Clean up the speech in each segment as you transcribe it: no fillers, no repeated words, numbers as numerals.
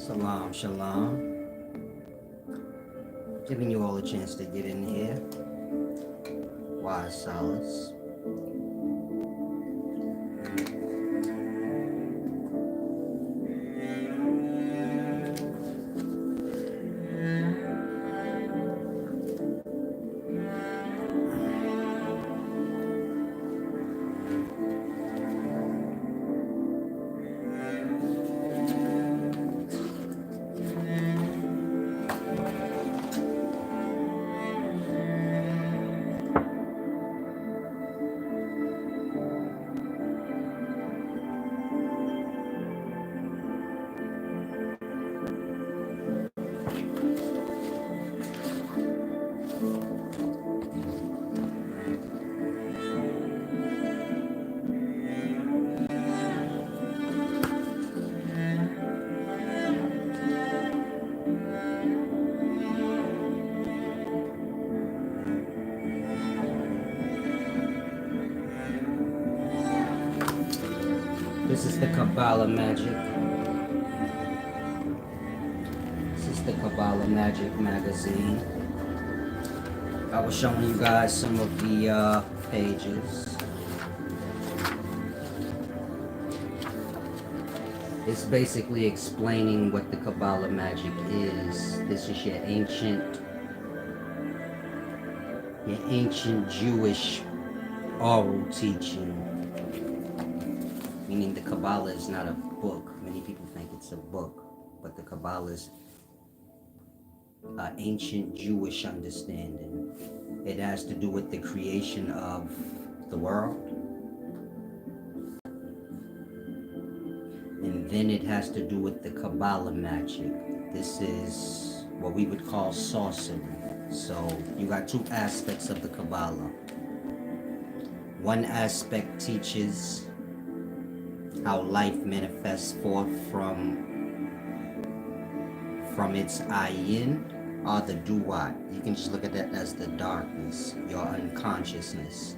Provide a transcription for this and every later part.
Salam, shalom. Giving you all a chance to get in here. Wise solace. This is the Kabala magic. This is the Kabala Magic magazine. I was showing you guys some of the pages. It's basically explaining what the Kabbalah magic is. This is your ancient Jewish oral teaching. Meaning the Kabbalah is not a book. Many people think it's a book, but the Kabbalah is an ancient Jewish understanding. It has to do with the creation of the world. And then it has to do with the Kabbalah magic. This is what we would call sorcery. So you got two aspects of the Kabbalah. One aspect teaches how life manifests forth from its ayin or the duat. You can just look at that as the darkness, your unconsciousness.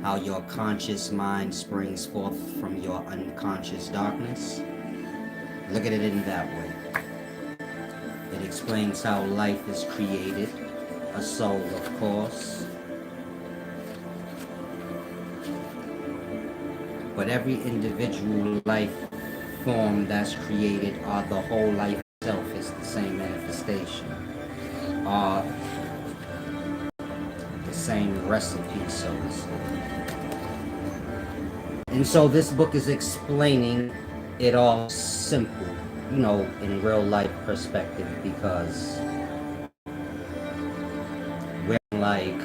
How your conscious mind springs forth from your unconscious darkness. Look at it in that way. It explains how life is created, a soul, of course. But every individual life form that's created, or the whole life itself, is the same manifestation, or the same recipe, so to speak. And so this book is explaining it all simple, in real life perspective, because we're like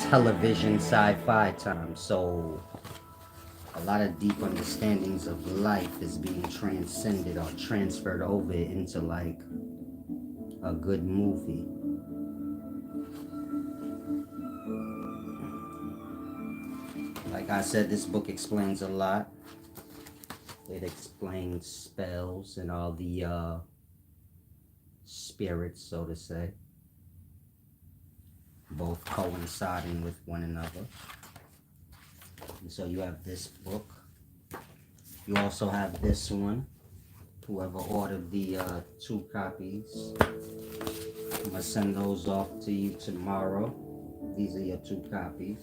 television sci-fi time, so a lot of deep understandings of life is being transcended or transferred over into like a good movie. Like I said, this book explains a lot. It explains spells and all the spirits, so to say, both coinciding with one another. And so you have this book. You also have this one. Whoever ordered the 2 copies, I'm gonna send those off to you tomorrow. These are your 2 copies.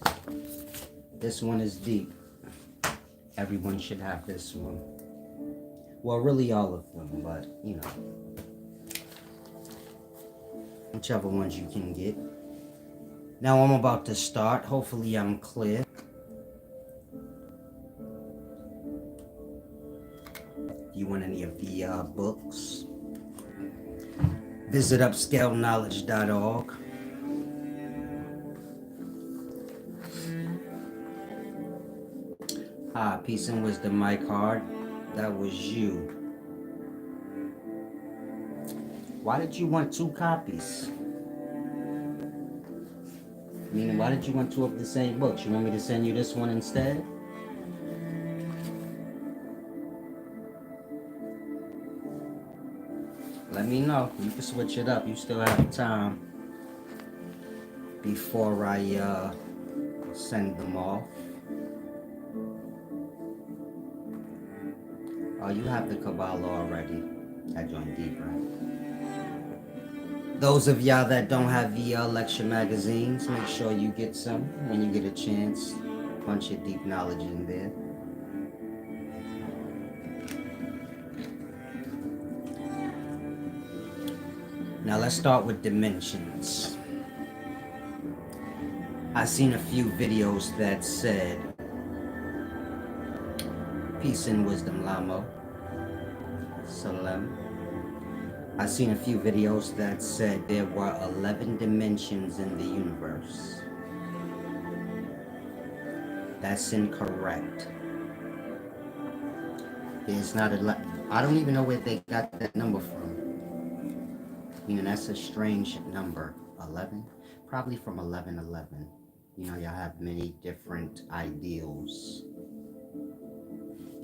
This one is deep. Everyone should have this one. Well, really all of them, but whichever ones you can get. Now I'm about to start. Hopefully I'm clear. If you want any of the books, visit upscaleknowledge.org. Peace and wisdom, Mike Hart. That was you. Why did you want 2 copies? Meaning, why did you want 2 of the same books? You want me to send you this one instead? Let me know. You can switch it up. You still have time before I send them off. Oh, you have the Kabbalah already. I joined deep, right? Those of y'all that don't have the lecture magazines, make sure you get some when you get a chance. Bunch of deep knowledge in there. Now let's start with dimensions. I seen a few videos that said, peace and wisdom, Lamo. Salam. I seen a few videos that said there were 11 dimensions in the universe. That's incorrect. There's not I don't even know where they got that number from. That's a strange number. 11? Probably from 1111. Y'all have many different ideals.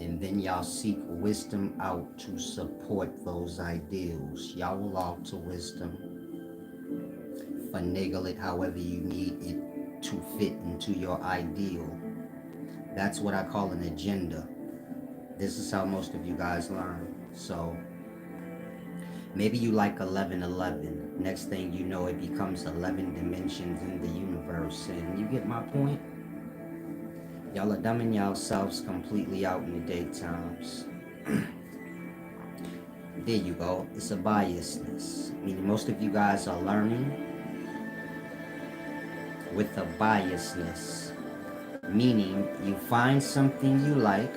And then y'all seek wisdom out to support those ideals. Y'all will allow to wisdom, finagle it however you need it to fit into your ideal. That's what I call an agenda. This is how most of you guys learn. So maybe you like 1111. Next thing you know, it becomes 11 dimensions in the universe. And you get my point? Y'all are dumbing yourselves completely out in the daytimes. There you go. It's a biasness. Meaning most of you guys are learning with a biasness. Meaning you find something you like,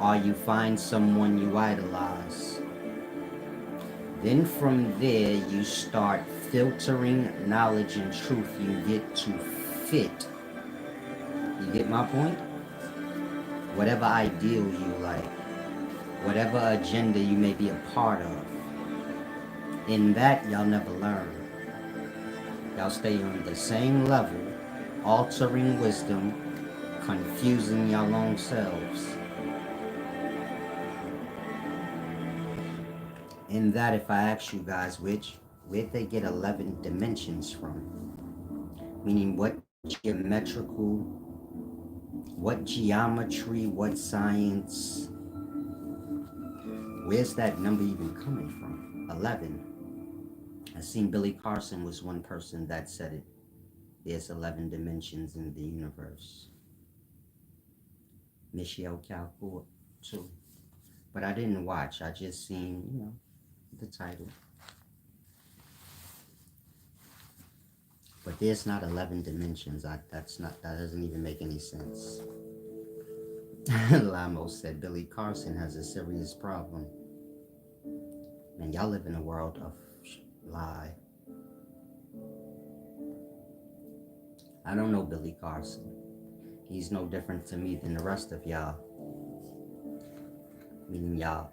or you find someone you idolize. Then from there you start filtering knowledge and truth you get to fit. You get my point? Whatever ideal you like, whatever agenda you may be a part of, in that y'all never learn. Y'all stay on the same level, altering wisdom, confusing y'all own selves. In that, if I ask you guys, where'd they get 11 dimensions from? Meaning what geometrical, what geometry, what science, where's that number even coming from? 11. I seen Billy Carson was one person that said it. There's 11 dimensions in the universe. Michelle Calcourt too. But I didn't watch. I just seen, the title. But there's not 11 dimensions. That doesn't even make any sense. Lamo said Billy Carson has a serious problem. Man, y'all live in a world of lie. I don't know Billy Carson. He's no different to me than the rest of y'all. Meaning y'all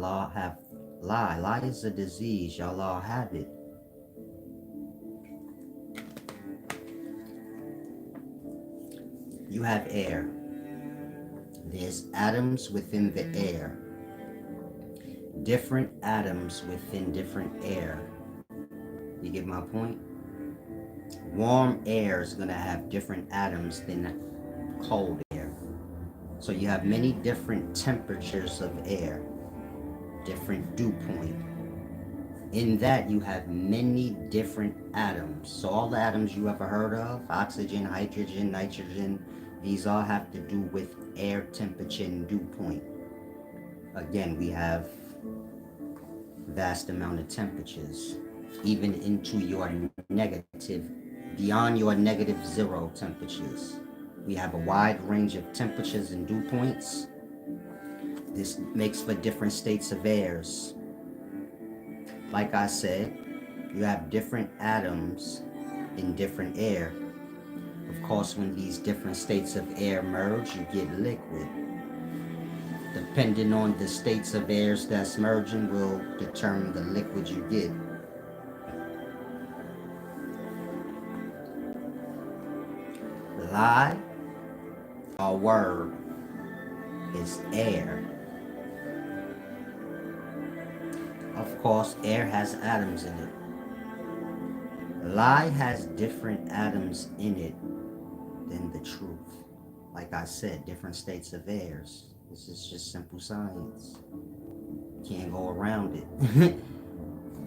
all have lie. Lie is a disease. Y'all all have it. You have air. There's atoms within the air. Different atoms within different air. You get my point? Warm air is going to have different atoms than cold air. So you have many different temperatures of air, different dew point. In that you have many different atoms. So all the atoms you ever heard of, oxygen, hydrogen, nitrogen, these all have to do with air temperature and dew point. Again, we have vast amount of temperatures, even into your negative, beyond your -0 temperatures. We have a wide range of temperatures and dew points. This makes for different states of airs. Like I said, you have different atoms in different air. Of course, when these different states of air merge, you get liquid. Depending on the states of airs that's merging will determine the liquid you get. Lie or word is air. Of course, air has atoms in it. Lie has different atoms in it than the truth. Like I said, different states of airs. This is just simple science. Can't go around it.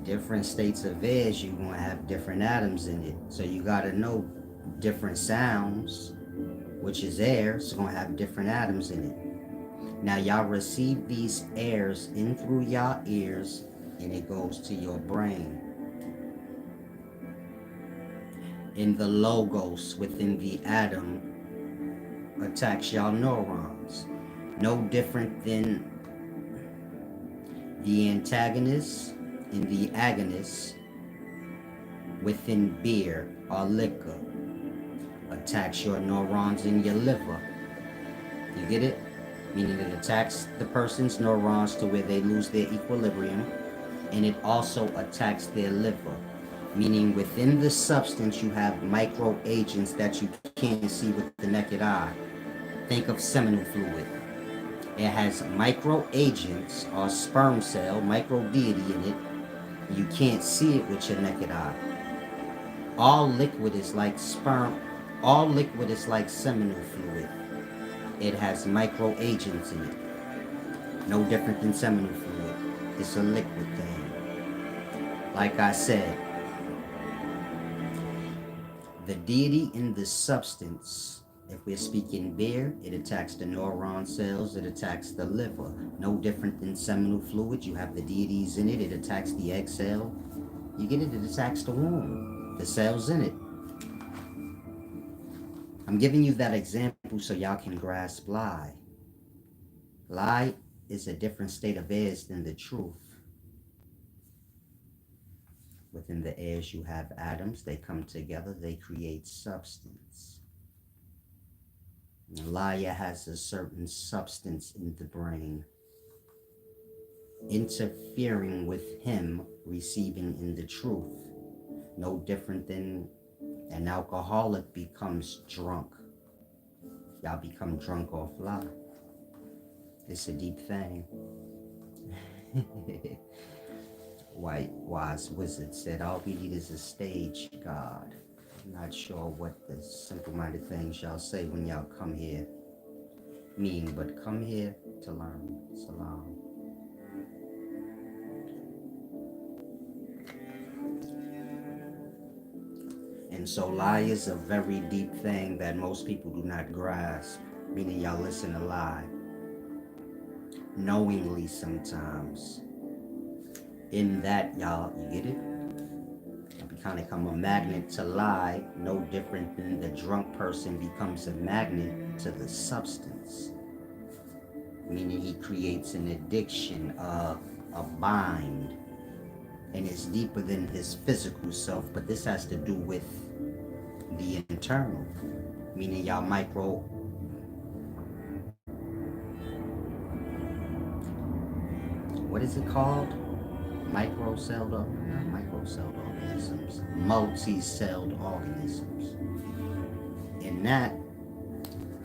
Different states of airs, you're going to have different atoms in it. So you got to know different sounds, which is air, it's going to have different atoms in it. Now y'all receive these airs in through y'all ears, and it goes to your brain. In the logos within the atom attacks y'all neurons. No different than the antagonist and the agonist within beer or liquor attacks your neurons in your liver. You get it? Meaning it attacks the person's neurons to where they lose their equilibrium, and it also attacks their liver. Meaning within the substance you have micro agents that you can't see with the naked eye. Think of seminal fluid. It has micro agents or sperm cell, micro deity in it. You can't see it with your naked eye. All liquid is like sperm. All liquid is like seminal fluid. It has micro agents in it. No different than seminal fluid. It's a liquid thing. Like I said, the deity in the substance, if we're speaking beer, it attacks the neuron cells, it attacks the liver. No different than seminal fluid. You have the deities in it, it attacks the egg cell. You get it? It attacks the womb, the cells in it. I'm giving you that example so y'all can grasp lie. Lie is a different state of airs than the truth. Within the airs you have atoms, they come together, they create substance. Liar has a certain substance in the brain, interfering with him receiving in the truth. No different than an alcoholic becomes drunk. Y'all become drunk off lie. It's a deep thing. White wise wizard said, all we need is a stage, God. I'm not sure what the simple-minded things y'all say when y'all come here mean, but come here to learn. Salam. And so lie is a very deep thing that most people do not grasp, meaning y'all listen to lie knowingly sometimes. In that, y'all, you get it? You kind of become a magnet to lie, no different than the drunk person becomes a magnet to the substance. Meaning he creates an addiction, a bind, and it's deeper than his physical self, but this has to do with the internal, meaning y'all micro. What is it called? Micro-celled, not micro-celled organisms, multi-celled organisms. In that,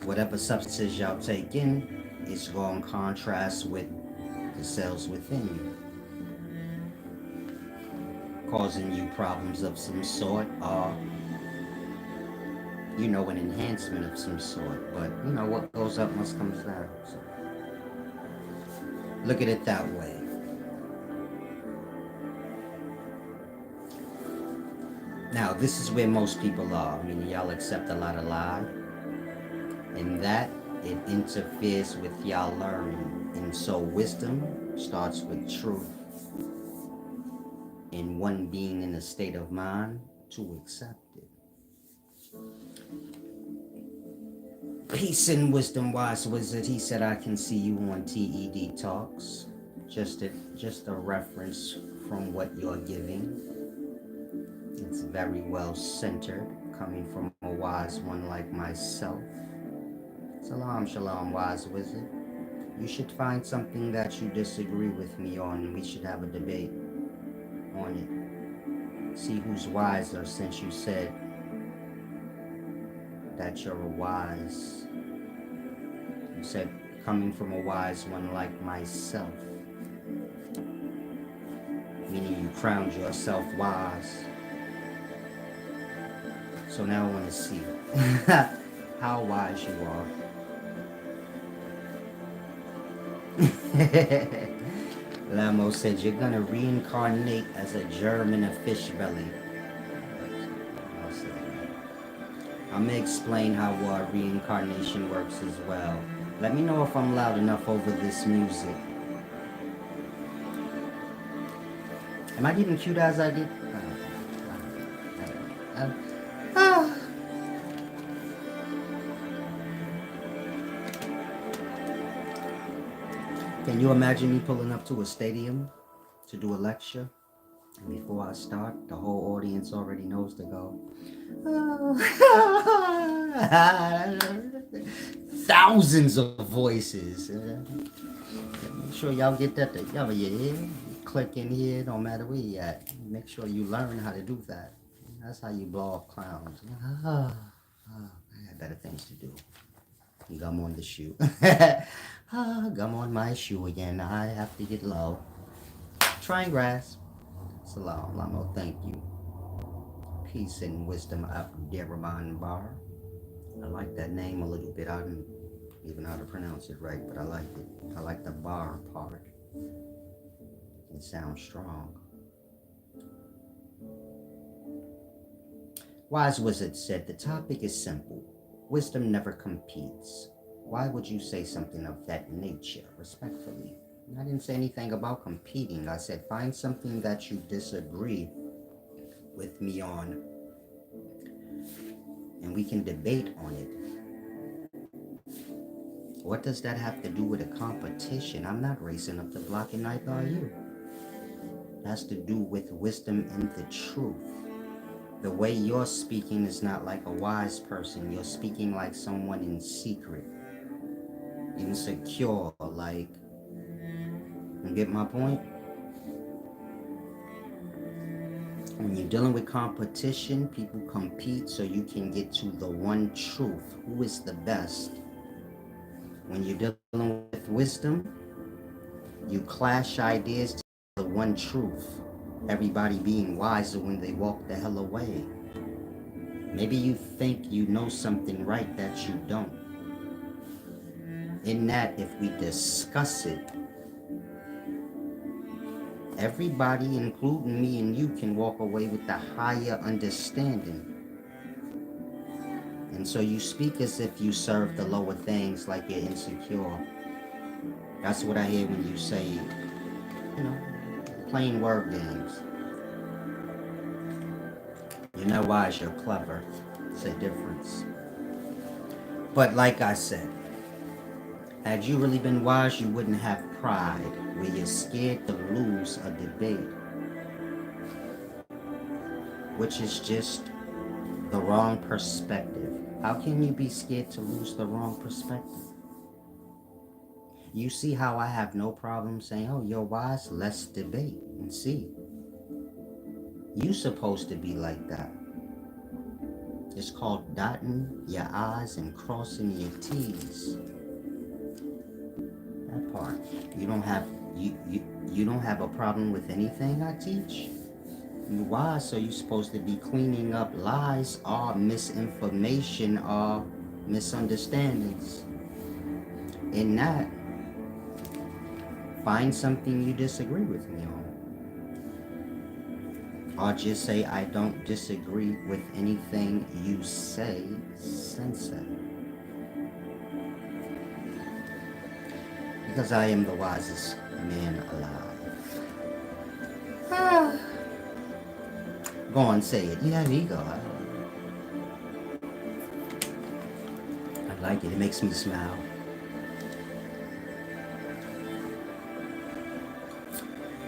whatever substances y'all take in, it's going to contrast with the cells within you, causing you problems of some sort, or, you know, an enhancement of some sort. But, you know, what goes up must come down. So, look at it that way. Now, this is where most people are. I mean, y'all accept a lot of lie. And that, it interferes with y'all learning. And so wisdom starts with truth. And one being in a state of mind to accept it. Peace and wisdom, wise wizard. He said, I can see you on TED Talks. Just a reference from what you're giving. It's very well centered, coming from a wise one like myself. Salam, shalom, wise wizard. You should find something that you disagree with me on. We should have a debate on it. See who's wiser, since you said that you're a wise. You said coming from a wise one like myself. Meaning you crowned yourself wise. So now I want to see how wise you are. Lamo said you're gonna reincarnate as a germ in a fish belly. I'm gonna explain how reincarnation works as well. Let me know if I'm loud enough over this music. Am I getting cute as I did? Can you imagine me pulling up to a stadium to do a lecture? And before I start, the whole audience already knows to go. Thousands of voices. Make sure y'all get that together. Yeah, click in here, no matter where you at. Make sure you learn how to do that. That's how you blow off clowns. I got better things to do. Gum on the shoe. Gum on my shoe again. I have to get low. Try and grasp. Salam, Lamo, thank you. Peace and wisdom, Abderrahman Bar. I like that name a little bit. I don't even know how to pronounce it right, but I like it. I like the bar part. It sounds strong. Wise Wizard said, the topic is simple. Wisdom never competes. Why would you say something of that nature, respectfully? I didn't say anything about competing. I said, find something that you disagree with me on, and we can debate on it. What does that have to do with a competition? I'm not racing up the block, and neither are you. It has to do with wisdom and the truth. The way you're speaking is not like a wise person. You're speaking like someone in secret, insecure, like, you get my point? When you're dealing with competition, people compete so you can get to the one truth. Who is the best? When you're dealing with wisdom, you clash ideas to the one truth. Everybody being wiser when they walk the hell away. Maybe you think you know something right that you don't. In that, if we discuss it, everybody, including me and you, can walk away with a higher understanding. And so you speak as if you serve the lower things, like you're insecure. That's what I hear when you say, you know, playing word games. You're not wise, you're clever. It's a difference. But like I said, had you really been wise, you wouldn't have pride, where you're scared to lose a debate, which is just the wrong perspective. How can you be scared to lose the wrong perspective? You see how I have no problem saying, oh, you're wise, let's debate and see. You're supposed to be like that. It's called dotting your I's and crossing your T's. That part. You don't have a problem with anything I teach? You're wise, so you're supposed to be cleaning up lies or misinformation or misunderstandings. In that, find something you disagree with me on. Or just say, I don't disagree with anything you say, Sensei. Because I am the wisest man alive. Go on, say it. You have ego. I like it. It makes me smile.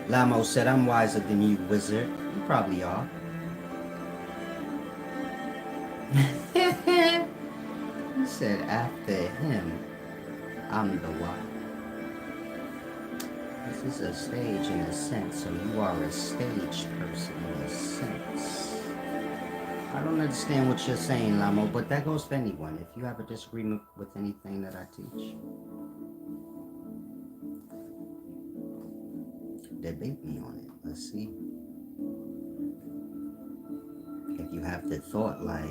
Lamo said, I'm wiser than you, wizard. You probably are. He said, after him, I'm the one. This is a stage in a sense, so you are a stage person in a sense. I don't understand what you're saying, Lamo, but that goes for anyone. If you have a disagreement with anything that I teach, debate me on it. Let's see. If you have the thought like,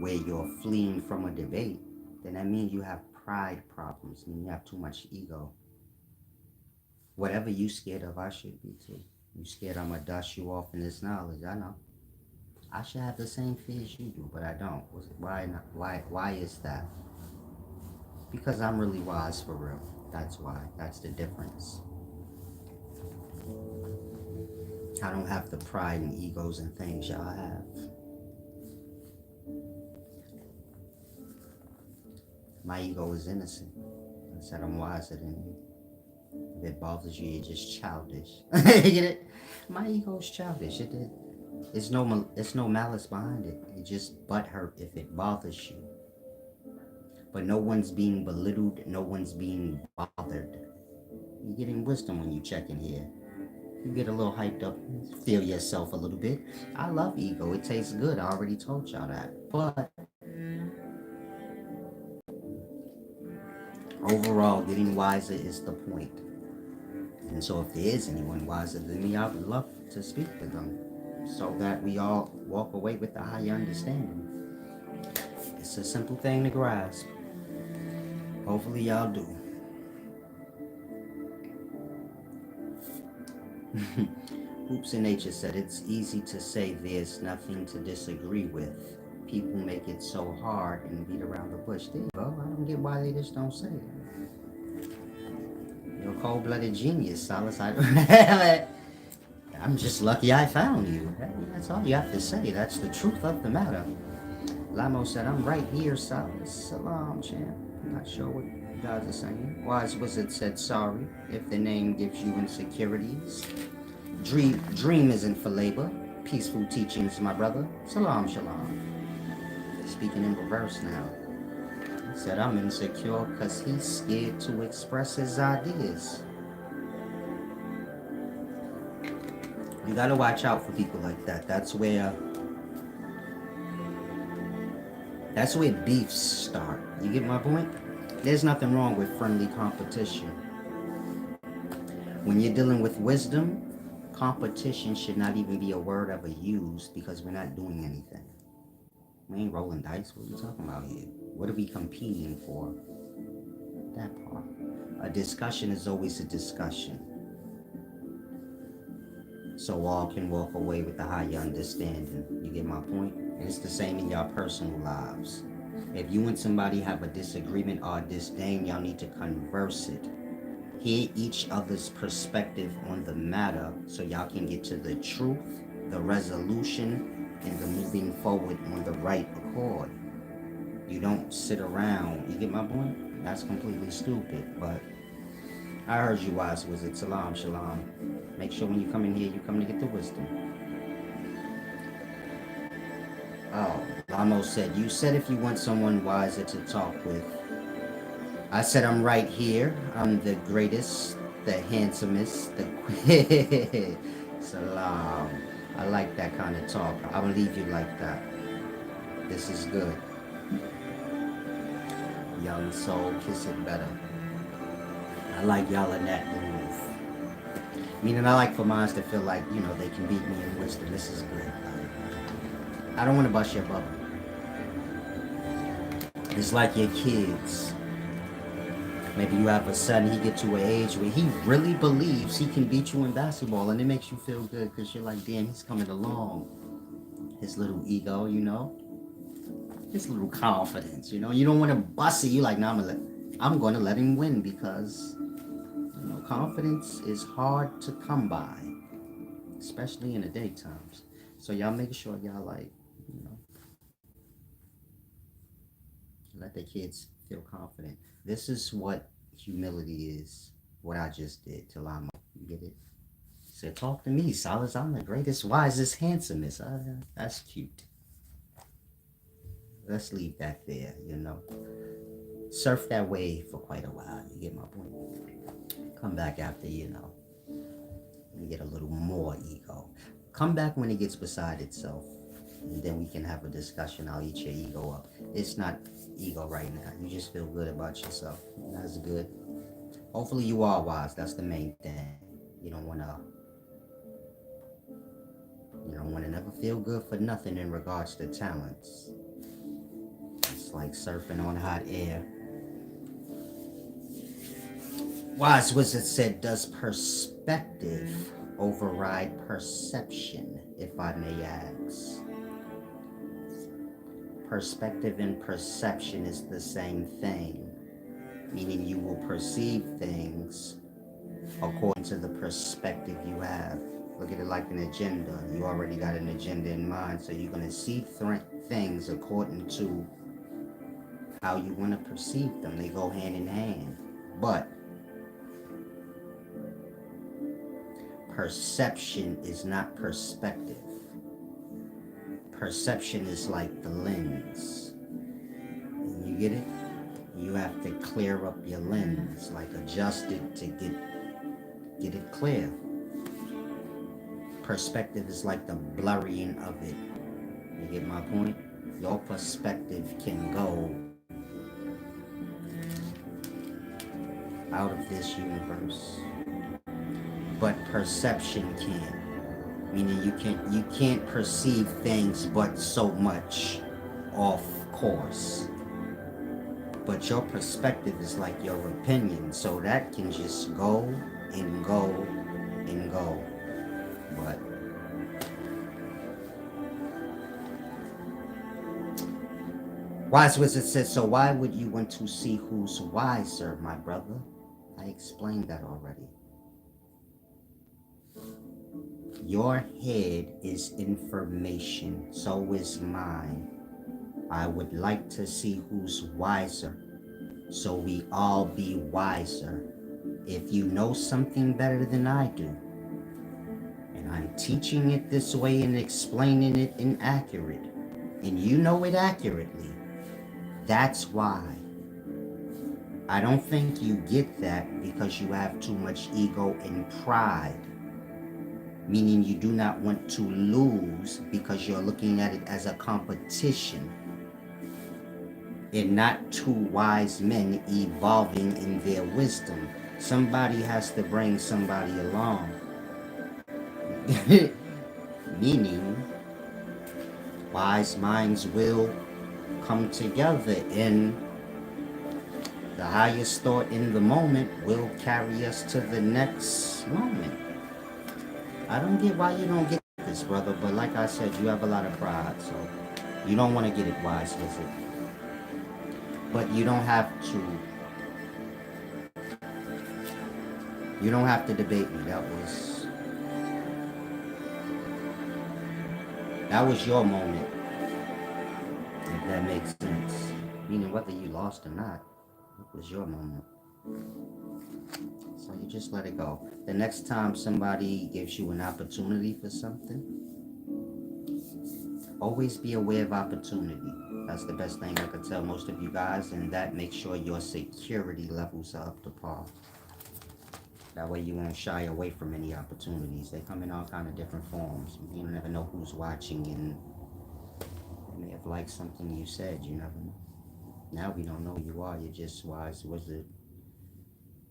where you're fleeing from a debate, then that means you have pride problems and you have too much ego. Whatever you scared of, I should be too. You scared I'm gonna dust you off in this knowledge. I know. I should have the same fears you do, but I don't. Why not? Why is that? Because I'm really wise for real. That's why. That's the difference. I don't have the pride and egos and things y'all have. My ego is innocent. I said I'm wiser than you. If it bothers you, you're just childish. You get it? My ego is childish. It's no malice behind it. It just butthurt if it bothers you. But no one's being belittled. No one's being bothered. You're getting wisdom when you check in here. You get a little hyped up, feel yourself a little bit. I love ego. It tastes good. I already told y'all that. But overall, getting wiser is the point. And so if there is anyone wiser than me, I would love to speak with them so that we all walk away with a higher understanding. It's a simple thing to grasp. Hopefully y'all do. Hoops in Nature said it's easy to say there's nothing to disagree with. People make it so hard and beat around the bush. There you go. I don't get why they just don't say it. You're a cold-blooded genius, Silas. I'm just lucky I found you. That's all you have to say. That's the truth of the matter. Lamo said, I'm right here, Silas. Salam, champ. I'm not sure what you guys are saying. Wise Wizard said, sorry if the name gives you insecurities. Dream isn't for labor. Peaceful teachings, my brother. Salam, shalom. Speaking in reverse now. He said, I'm insecure because he's scared to express his ideas. You gotta watch out for people like that. That's where beefs start. You get my point? There's nothing wrong with friendly competition. When you're dealing with wisdom, competition should not even be a word ever used because we're not doing anything. We ain't rolling dice. What are we talking about here? What are we competing for? That part. A discussion is always a discussion. So all can walk away with a higher understanding. You get my point? And it's the same in your personal lives. If you and somebody have a disagreement or a disdain, y'all need to converse it. Hear each other's perspective on the matter so y'all can get to the truth, the resolution, and the moving forward on the right accord. You don't sit around. You get my point? That's completely stupid, but I heard you, Wise Wizard. Salam, shalom. Make sure when you come in here, you come to get the wisdom. Oh, Lamo said, you said if you want someone wiser to talk with. I said I'm right here. I'm the greatest, the handsomest, the Salam. I like that kind of talk. I will leave you like that. This is good. Young soul, kiss it better. I like y'all in that move. Meaning I like for mines to feel like, they can beat me in wisdom. This is good. I don't want to bust your bubble. It's like your kids. Maybe you have a son, he gets to an age where he really believes he can beat you in basketball, and it makes you feel good because you're like, damn, he's coming along. His little ego, his little confidence, you don't want to bust it. You like, nah, I'm going to let him win because, confidence is hard to come by, especially in the daytimes. So y'all make sure y'all let the kids feel confident. This is what humility is. What I just did to Lama. You get it? He said, talk to me, Silas. I'm the greatest, wisest, handsomest. That's cute. Let's leave that there, Surf that wave for quite a while. You get my point? Come back after, and get a little more ego. Come back when it gets beside itself. And then we can have a discussion. I'll eat your ego up. It's not ego right now. You just feel good about yourself. That's good. Hopefully you are wise. That's the main thing. You don't want to never feel good for nothing in regards to talents. It's like surfing on hot air. Wise Wizard said, does perspective override perception, if I may ask? Perspective and perception is the same thing, meaning you will perceive things according to the perspective you have. Look at it like an agenda. You already got an agenda in mind, so you're going to see things according to how you want to perceive them. They go hand in hand. But perception is not perspective. Perception is like the lens. And you get it? You have to clear up your lens, like adjust it to get it clear. Perspective is like the blurring of it. You get my point? Your perspective can go out of this universe, but perception can't. Meaning you can't perceive things but so much off course. But your perspective is like your opinion, so that can just go and go and go. But Wise Wizard says, so why would you want to see who's wiser, my brother? I explained that already. Your head is information, so is mine. I would like to see who's wiser, so we all be wiser. If you know something better than I do, and I'm teaching it this way and explaining it inaccurate, and you know it accurately, that's why. I don't think you get that because you have too much ego and pride. Meaning you do not want to lose because you're looking at it as a competition and not two wise men evolving in their wisdom. Somebody has to bring somebody along. Meaning wise minds will come together and the highest thought in the moment will carry us to the next moment. I don't get why you don't get this, brother, but like I said, you have a lot of pride, so you don't want to get it, Wise Wizard. But you don't have to debate me. That was your moment, if that makes sense. Meaning whether you lost or not, it was your moment. So you just let it go. The next time somebody gives you an opportunity for something, always be aware of opportunity. That's the best thing I could tell most of you guys, and that makes sure your security levels are up to par. That way you won't shy away from any opportunities. They come in all kind of different forms. You never know who's watching, and they may have liked something you said. You never know. Now we don't know who you are. You're just Wise Wizard.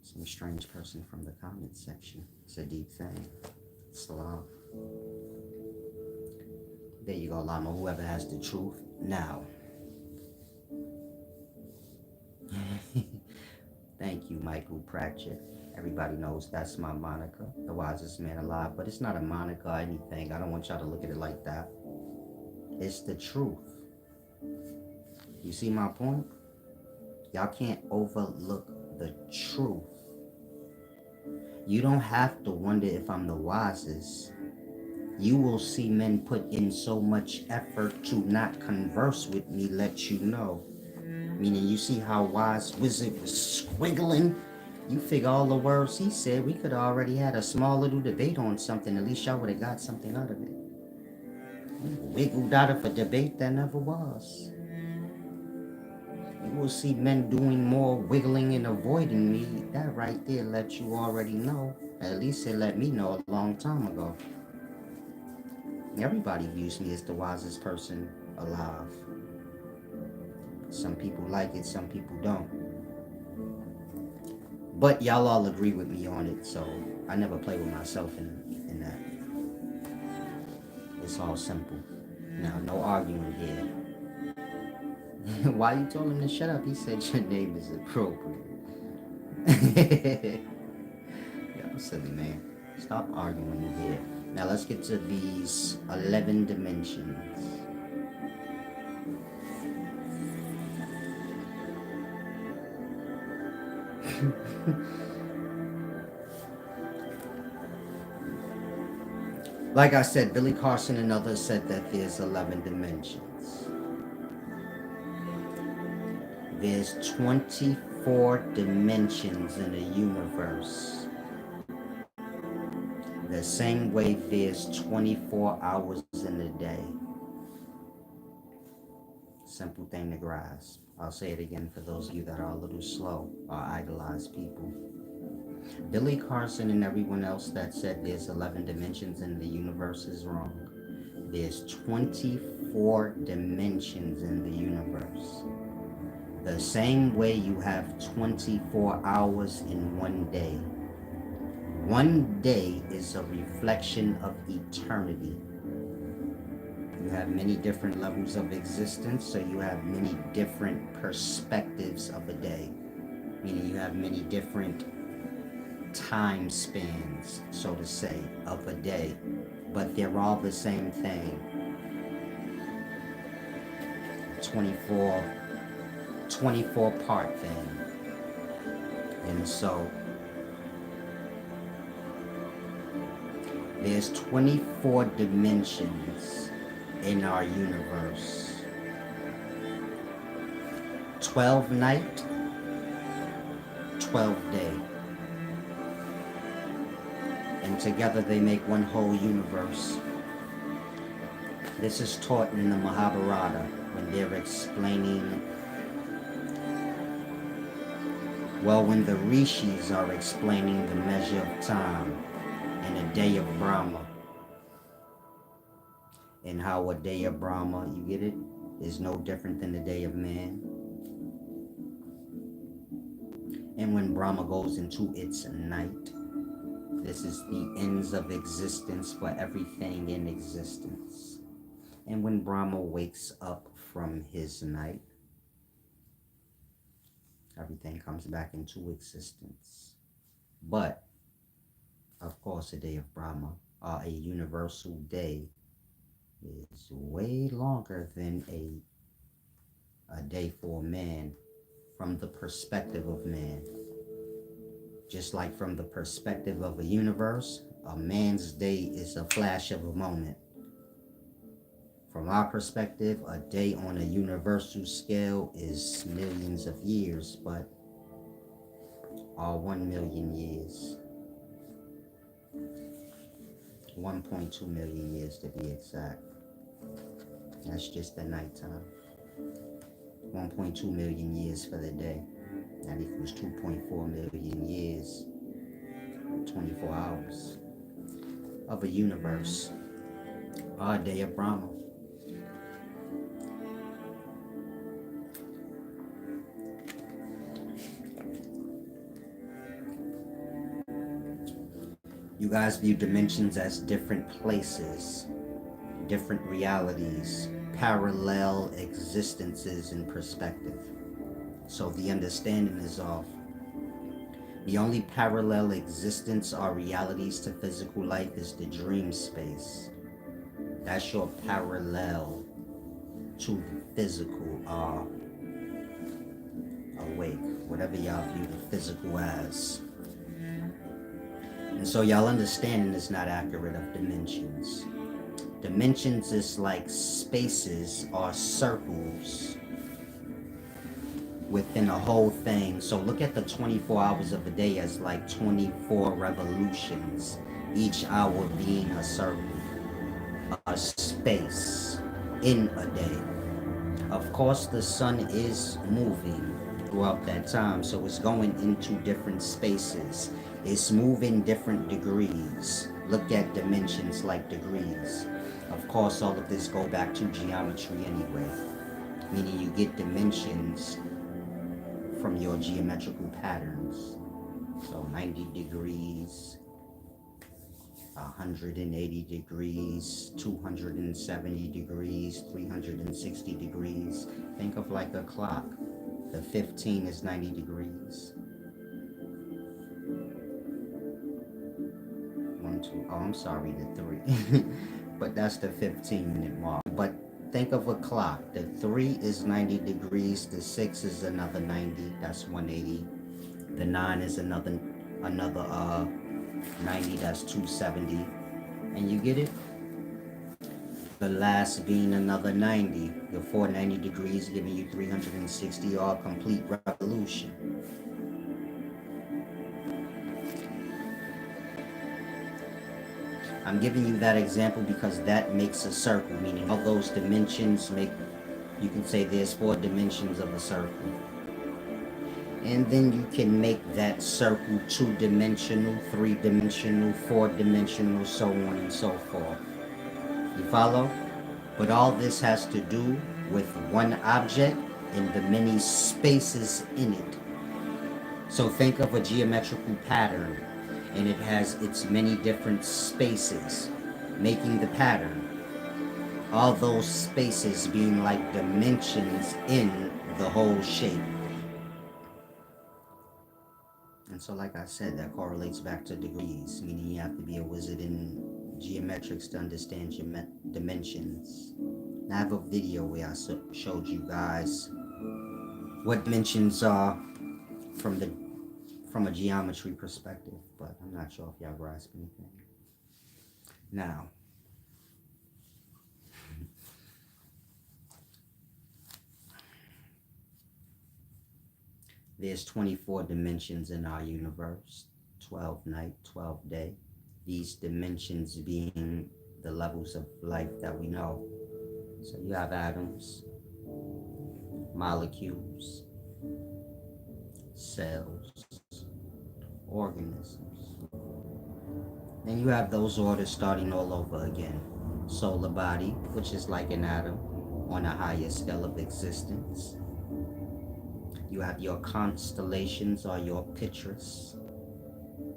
Some strange person from the comment section. It's a deep thing. It's love. There you go, Llama. Whoever has the truth. Now. Thank you, Michael Pratchett. Everybody knows that's my moniker. The wisest man alive. But it's not a moniker or anything. I don't want y'all to look at it like that. It's the truth. You see my point? Y'all can't overlook the truth. You don't have to wonder if I'm the wisest. You will see men put in so much effort to not converse with me, let you know. Meaning you see how Wise Wizard was squiggling? You figure all the words he said, we could have already had a small little debate on something. At least y'all would have got something out of it. You wiggled out of a debate that never was. You will see men doing more wiggling and avoiding me. That right there let you already know. At least it let me know a long time ago. Everybody views me as the wisest person alive. Some people like it, some people don't. But y'all all agree with me on it, so I never play with myself in that. It's all simple. Now, no arguing here. Why you told him to shut up? He said your name is appropriate. Yo, silly man. Stop arguing here. Now let's get to these 11 dimensions. Like I said, Billy Carson and others said that there's 11 dimensions. There's 24 dimensions in a universe. The same way there's 24 hours in a day. Simple thing to grasp. I'll say it again for those of you that are a little slow or idolize people. Billy Carson and everyone else that said there's 11 dimensions in the universe is wrong. There's 24 dimensions in the universe. The same way you have 24 hours in one day. One day is a reflection of eternity. You have many different levels of existence, so you have many different perspectives of a day. Meaning you have many different time spans, so to say, of a day. But they're all the same thing. 24 part thing. And so there's 24 dimensions in our universe. 12 night, 12 day. And together they make one whole universe. This is taught in the Mahabharata when they're explaining, well, when the rishis are explaining the measure of time and a day of Brahma, and how a day of Brahma, you get it, is no different than the day of man. And when Brahma goes into its night, this is the ends of existence for everything in existence. And when Brahma wakes up from his night, everything comes back into existence. But, of course, a day of Brahma, a universal day, is way longer than a day for man from the perspective of man. Just like from the perspective of a universe, a man's day is a flash of a moment. From our perspective, a day on a universal scale is millions of years, but are 1 million years. 1.2 million years to be exact. That's just the nighttime. 1.2 million years for the day. That equals 2.4 million years, 24 hours of a universe. Our day of Brahma. You guys view dimensions as different places, different realities, parallel existences in perspective. So the understanding is off. The only parallel existence or realities to physical life is the dream space. That's your parallel to the physical or awake, whatever y'all view the physical as. And so y'all understanding is not accurate of dimensions. Dimensions is like spaces or circles within a whole thing. So look at the 24 hours of a day as like 24 revolutions, each hour being a circle, a space in a day. Of course, the sun is moving throughout that time, so it's going into different spaces. It's moving different degrees. Look at dimensions like degrees. Of course, all of this go back to geometry anyway, meaning you get dimensions from your geometrical patterns. So 90 degrees, 180 degrees, 270 degrees, 360 degrees. Think of like a clock. The 15 is 90 degrees. 1, 2, oh, I'm sorry, the 3. But that's the 15-minute mark. But think of a clock. The 3 is 90 degrees, the 6 is another 90, that's 180. The 9 is another 90, that's 270. And you get it? The last being another 90. Your 490 degrees giving you 360, all complete revolution. I'm giving you that example because that makes a circle, meaning all those dimensions make, you can say there's 4 dimensions of a circle. And then you can make that circle 2-dimensional, 3-dimensional, 4-dimensional, so on and so forth. You follow? But all this has to do with one object and the many spaces in it. So think of a geometrical pattern, and it has its many different spaces making the pattern. All those spaces being like dimensions in the whole shape. And so like I said, that correlates back to degrees, meaning you have to be a wizard in geometrics to understand dimensions. And I have a video where I showed you guys what dimensions are from a geometry perspective, but I'm not sure if y'all grasp anything. Now, there's 24 dimensions in our universe, 12 night, 12 day. These dimensions being the levels of life that we know. So you have atoms, molecules, cells, organisms. And you have those orders starting all over again. Solar body, which is like an atom on a higher scale of existence. You have your constellations or your pitras,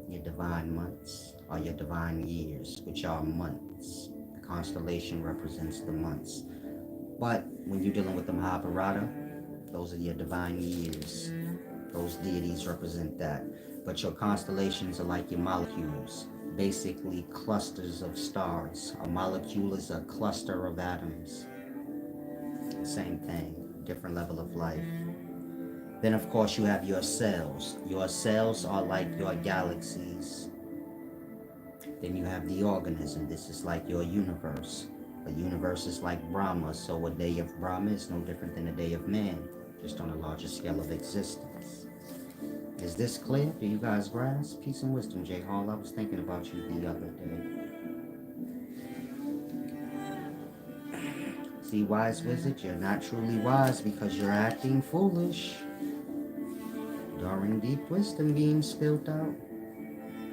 your divine months or your divine years, which are months. The constellation represents the months. But when you're dealing with the Mahabharata, those are your divine years. Those deities represent that. But your constellations are like your molecules, basically clusters of stars. A molecule is a cluster of atoms. Same thing, different level of life. Then of course you have your cells. Your cells are like your galaxies. Then you have the organism. This is like your universe. A universe is like Brahma, so a day of Brahma is no different than a day of man, just on a larger scale of existence. Is this clear? Do you guys grasp? Peace and wisdom, J. Hall. I was thinking about you the other day. See, wise wizard, you're not truly wise because you're acting foolish. During deep wisdom being spilled out.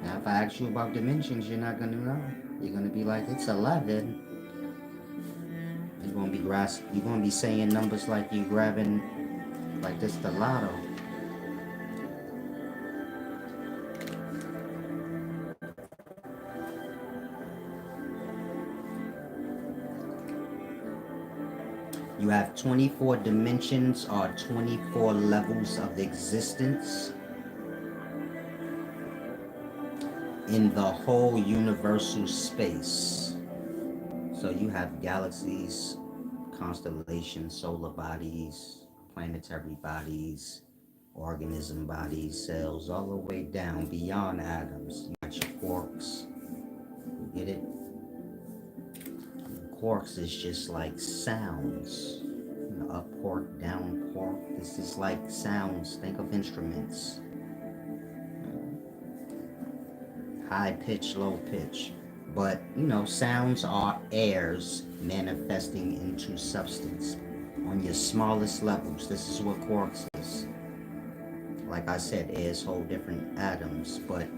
Now, if I ask you about dimensions, you're not going to know. You're going to be like, it's 11. You're going to be saying numbers like you grabbing, like this the lotto. You have 24 dimensions or 24 levels of existence in the whole universal space. So you have galaxies, constellations, solar bodies, planetary bodies, organism bodies, cells, all the way down beyond atoms. You got your quarks. You get it? Quarks is just like sounds. You know, up quark, down quark. This is like sounds. Think of instruments. High pitch, low pitch. But, you know, sounds are airs manifesting into substance on your smallest levels. This is what quarks is. Like I said, airs hold different atoms, but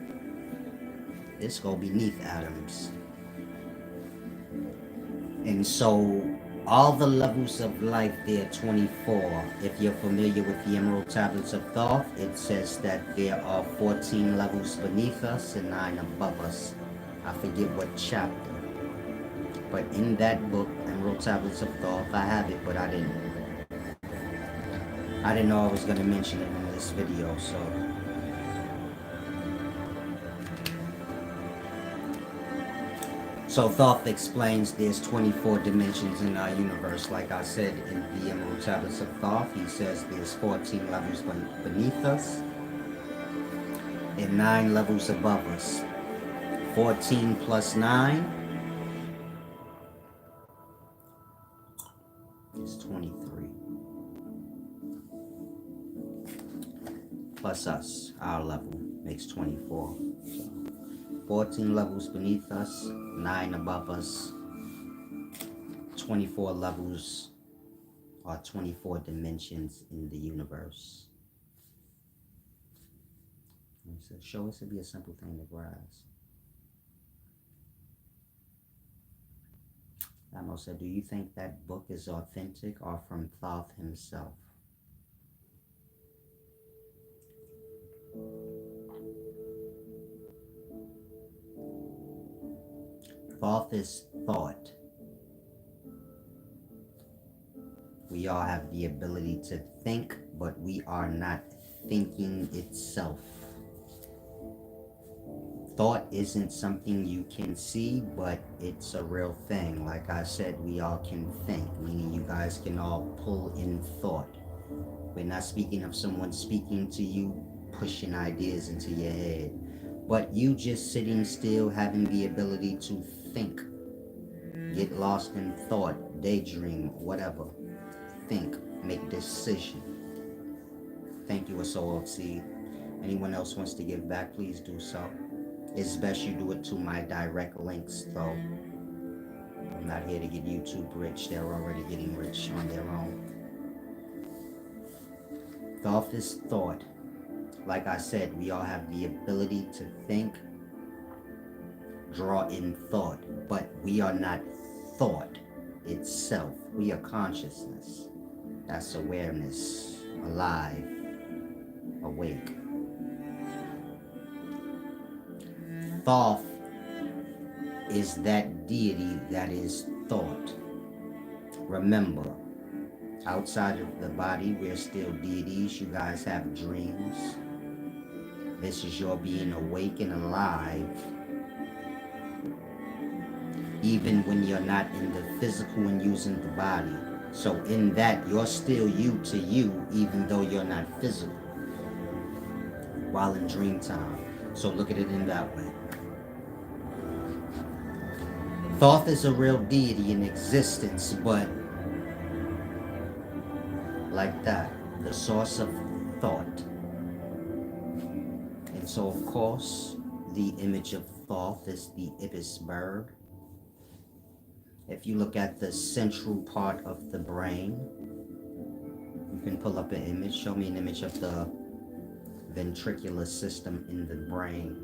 this go beneath atoms. And so all the levels of life, there are 24. If you're familiar with the Emerald Tablets of Thoth, it says that there are 14 levels beneath us and 9 above us. I forget what chapter. But in that book, Emerald Tablets of Thoth, I have it, but I didn't know I was going to mention it in this video, So Thoth explains there's 24 dimensions in our universe. Like I said in the Emerald Tablets of Thoth, he says there's 14 levels beneath us and 9 levels above us. 14 plus 9 is 23. Plus us, our level, makes 24. So 14 levels beneath us, 9 above us, 24 levels or 24 dimensions in the universe. So show us to be a simple thing to grasp. Amo said, do you think that book is authentic or from Thoth himself? Thoth is thought. We all have the ability to think, but we are not thinking itself. Thought isn't something you can see, but it's a real thing. Like I said, we all can think, meaning you guys can all pull in thought. We're not speaking of someone speaking to you, pushing ideas into your head, but you just sitting still, having the ability to think, get lost in thought, daydream, whatever. Think, make decision. Thank you, Soul of Seed. Anyone else wants to give back, please do so. It's best you do it to my direct links, though. I'm not here to get YouTube rich. They're already getting rich on their own. Thoth is thought. Like I said, we all have the ability to think, draw in thought, but we are not thought itself. We are consciousness. That's awareness, alive, awake. Thoth is that deity that is thought. Remember, outside of the body, we're still deities. You guys have dreams. This is your being awake and alive. Even when you're not in the physical and using the body. So in that, you're still you to you, even though you're not physical. While in dream time. So look at it in that way. Thoth is a real deity in existence, but like that, the source of thought. And so, of course, the image of Thoth is the ibis bird. If you look at the central part of the brain, you can pull up an image. Show me an image of the ventricular system in the brain.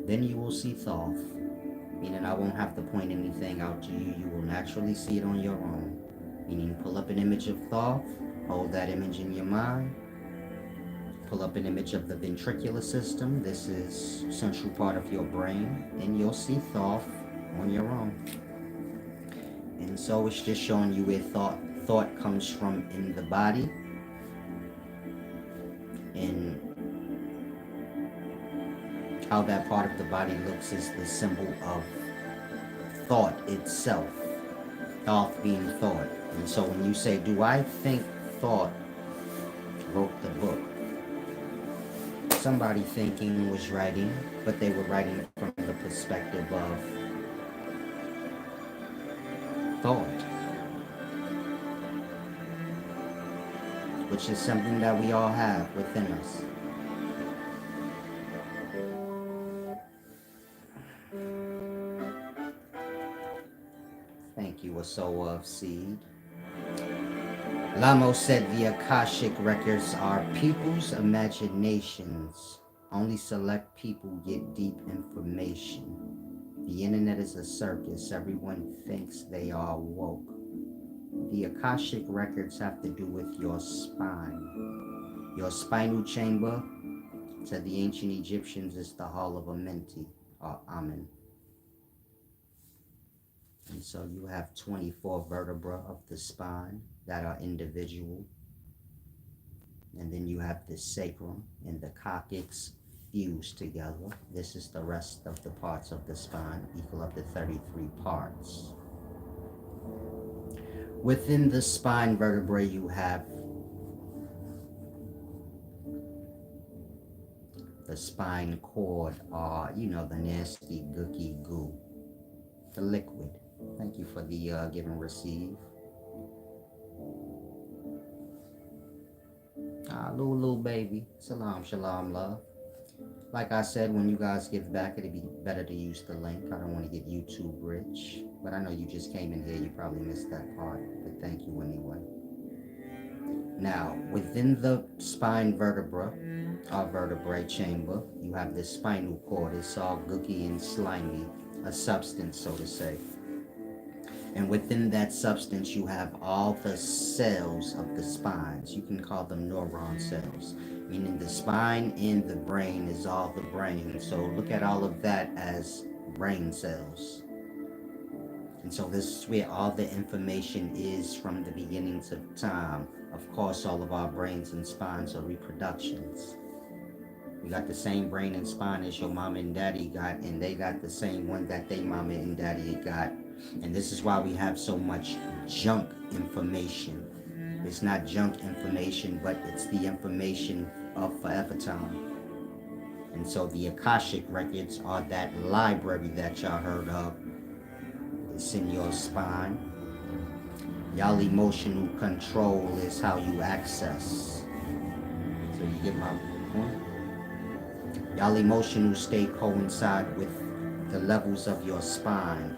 Then you will see Thoth. Meaning I won't have to point anything out to you. You will naturally see it on your own. Meaning pull up an image of Thoth, hold that image in your mind, pull up an image of the ventricular system. This is central part of your brain, and you'll see Thoth on your own. And so it's just showing you where thought comes from in the body. And how that part of the body looks is the symbol of thought itself. Thoth being thought. And so when you say, do I think Thoth wrote the book? Somebody thinking was writing, but they were writing from the perspective of thought. Which is something that we all have within us. Thank you, a soul of seed. Lamo said the Akashic records are people's imaginations. Only select people get deep information. The internet is a circus. Everyone thinks they are woke. The Akashic records have to do with your spine. Your spinal chamber, to the ancient Egyptians, is the Hall of Amenti. or amen. And so you have 24 vertebrae of the spine that are individual. And then you have the sacrum and the coccyx fused together. This is the rest of the parts of the spine, equal up to 33 parts. Within the spine vertebrae, you have the spine cord, or, you know, the nasty gooky goo, the liquid. Thank you for the give and receive. Little baby. Salam, shalom, love. Like I said, when you guys give back, it'd be better to use the link. I don't want to get YouTube rich. But I know you just came in here. You probably missed that part. But thank you anyway. Now, within the spine vertebra, or vertebrae chamber, you have the spinal cord. It's all gooky and slimy, a substance, so to say. And within that substance, you have all the cells of the spines. You can call them neuron cells, meaning the spine and the brain is all the brain. So look at all of that as brain cells. And so this is where all the information is from the beginnings of time. Of course, all of our brains and spines are reproductions. You got the same brain and spine as your mama and daddy got, and they got the same one that they mama and daddy got. And this is why we have so much junk information. It's not junk information, but it's the information of forever time. And so the Akashic records are that library that y'all heard of. It's in your spine. Y'all emotional control is how you access. So you get my point? Y'all emotional state coincide with the levels of your spine.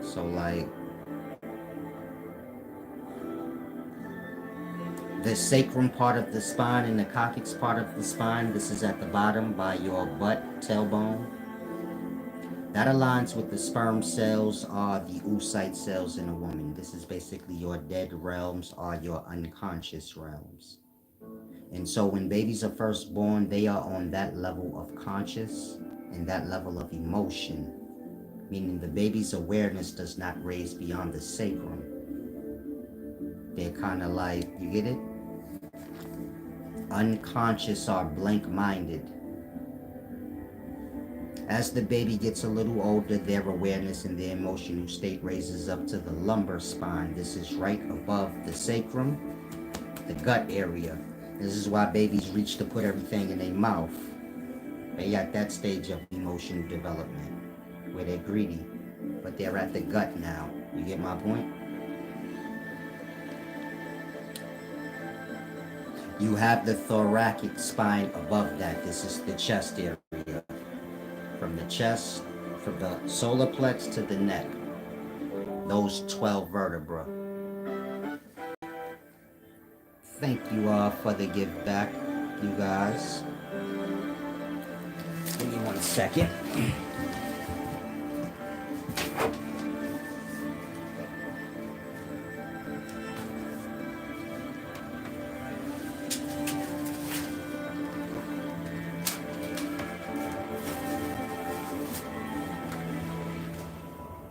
So like the sacrum part of the spine and the coccyx part of the spine, this is at the bottom by your butt, tailbone. That aligns with the sperm cells or the oocyte cells in a woman. This is basically your dead realms or your unconscious realms. And so when babies are first born, they are on that level of conscious and that level of emotion, meaning the baby's awareness does not raise beyond the sacrum. They're kind of like, you get it? Unconscious or blank-minded. As the baby gets a little older, their awareness and their emotional state raises up to the lumbar spine. This is right above the sacrum, the gut area. This is why babies reach to put everything in their mouth. They at that stage of emotional development where they're greedy, but they're at the gut now. You get my point? You have the thoracic spine above that. This is the chest area. From the chest, from the solar plex to the neck. Those 12 vertebrae. Thank you all for the give back, you guys. Give me 1 second.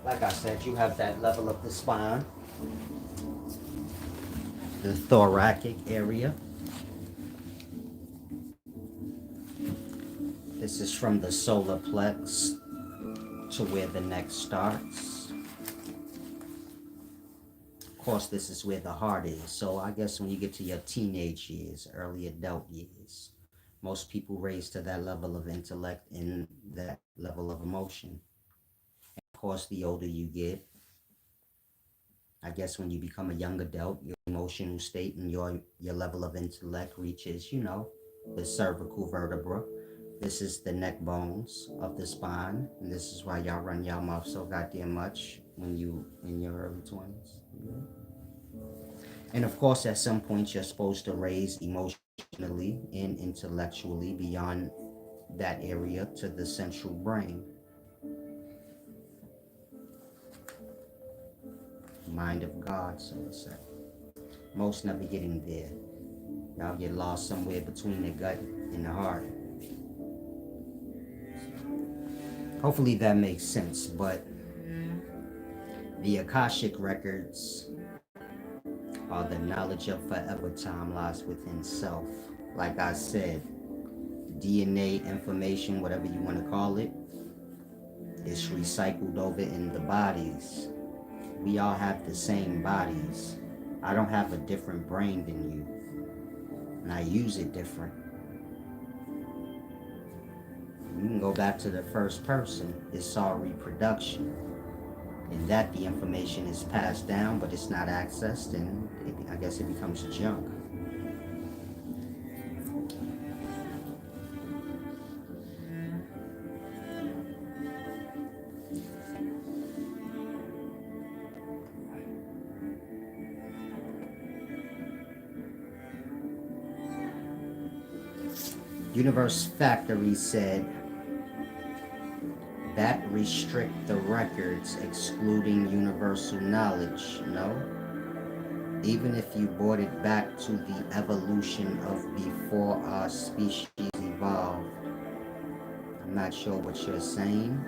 Like I said, you have that level of the spine, the thoracic area. This is from the solar plex to where the neck starts. Of course, this is where the heart is. So I guess when you get to your teenage years, early adult years, most people raise to that level of intellect and that level of emotion. Of course, the older you get, I guess when you become a young adult, your emotional state and your level of intellect reaches, you know, the cervical vertebra. This is the neck bones of the spine, and this is why y'all run y'all mouth so goddamn much when you in your early 20s. And of course, at some point, you're supposed to raise emotionally and intellectually beyond that area to the central brain. Mind of God, so to say. Most never getting there. Y'all get lost somewhere between the gut and the heart. Hopefully that makes sense, but the Akashic records are the knowledge of forever time lies within self. Like I said, DNA information, whatever you want to call it, is recycled over in the bodies. We all have the same bodies. I don't have a different brain than you, and I use it different. You can go back to the first person. It's all reproduction. And that the information is passed down, but it's not accessed, and I guess it becomes junk. Universe Factory said that restrict the records excluding universal knowledge. No, even if you brought it back to the evolution of before our species evolved. I'm not sure what you're saying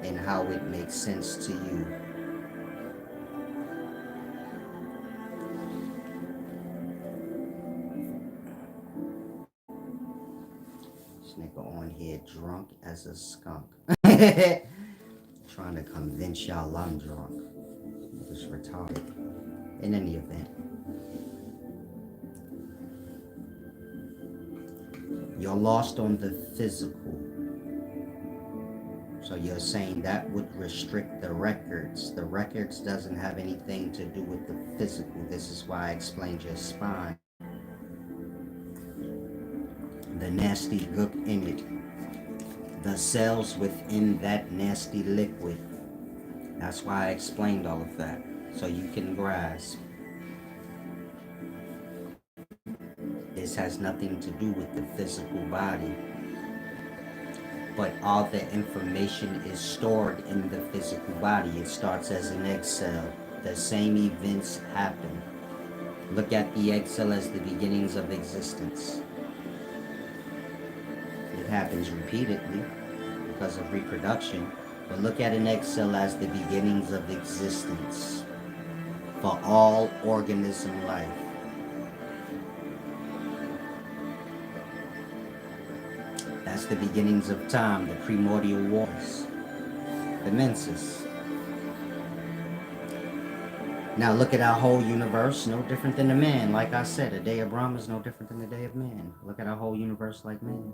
and how it makes sense to you. This nigga on here drunk as a skunk. Trying to convince y'all I'm drunk. It's retarded. In any event, you're lost on the physical. So you're saying that would restrict the records. The records doesn't have anything to do with the physical. This is why I explained your spine. The nasty gook in it. The cells within that nasty liquid. That's why I explained all of that. So you can grasp. This has nothing to do with the physical body. But all the information is stored in the physical body. It starts as an egg cell. The same events happen. Look at the egg cell as the beginnings of existence. It happens repeatedly because of reproduction. But look at an egg cell as the beginnings of existence for all organism life. That's the beginnings of time, the primordial waters, the menses. Now look at our whole universe, no different than the man. Like I said, a day of Brahma is no different than the day of man. Look at our whole universe like man.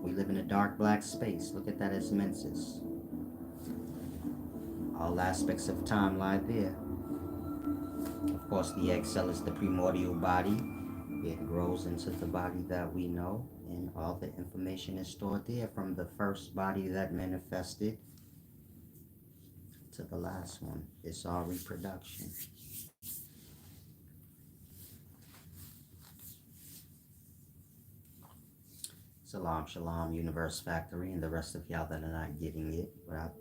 We live in a dark black space. Look at that as menses. All aspects of time lie there. Of course, the egg cell is the primordial body. It grows into the body that we know, and all the information is stored there from the first body that manifested to the last one. It's all reproduction. Salam, shalom, Universe Factory, and the rest of y'all that are not getting it, but I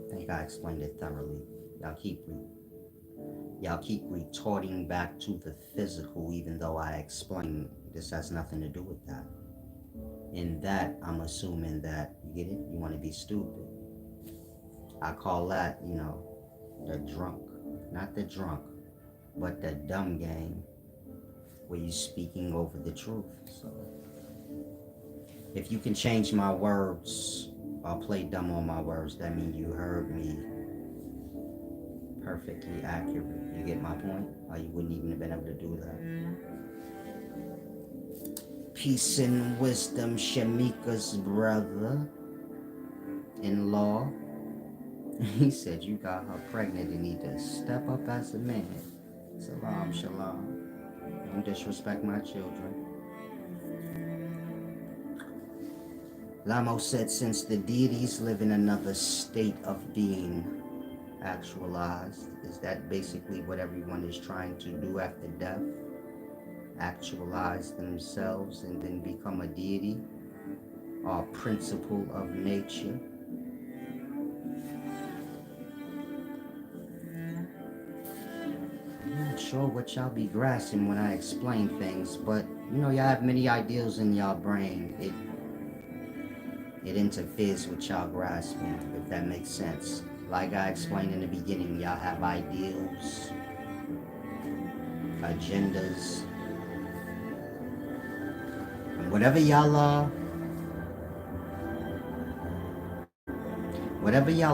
think I explained it thoroughly. Y'all keep retorting back to the physical, even though I explained this has nothing to do with that. In that, I'm assuming that, you get it? You want to be stupid. I call that, the drunk. Not the drunk, but the dumb game, where you're speaking over the truth. So, if you can change my words, I'll play dumb on my words. That means you heard me perfectly accurate. You get my point? Or you wouldn't even have been able to do that. Peace and wisdom, Shamika's brother-in-law. He said you got her pregnant and need to step up as a man. Salam, shalom. Don't disrespect my children. Lamo said since the deities live in another state of being, actualized, is that basically what everyone is trying to do after death? Actualize themselves and then become a deity or principle of nature? I'm not sure what y'all be grasping when I explain things, but y'all have many ideals in y'all brain. it interferes with y'all grasping, if that makes sense. Like I explained in the beginning, y'all have ideals, agendas, and whatever y'all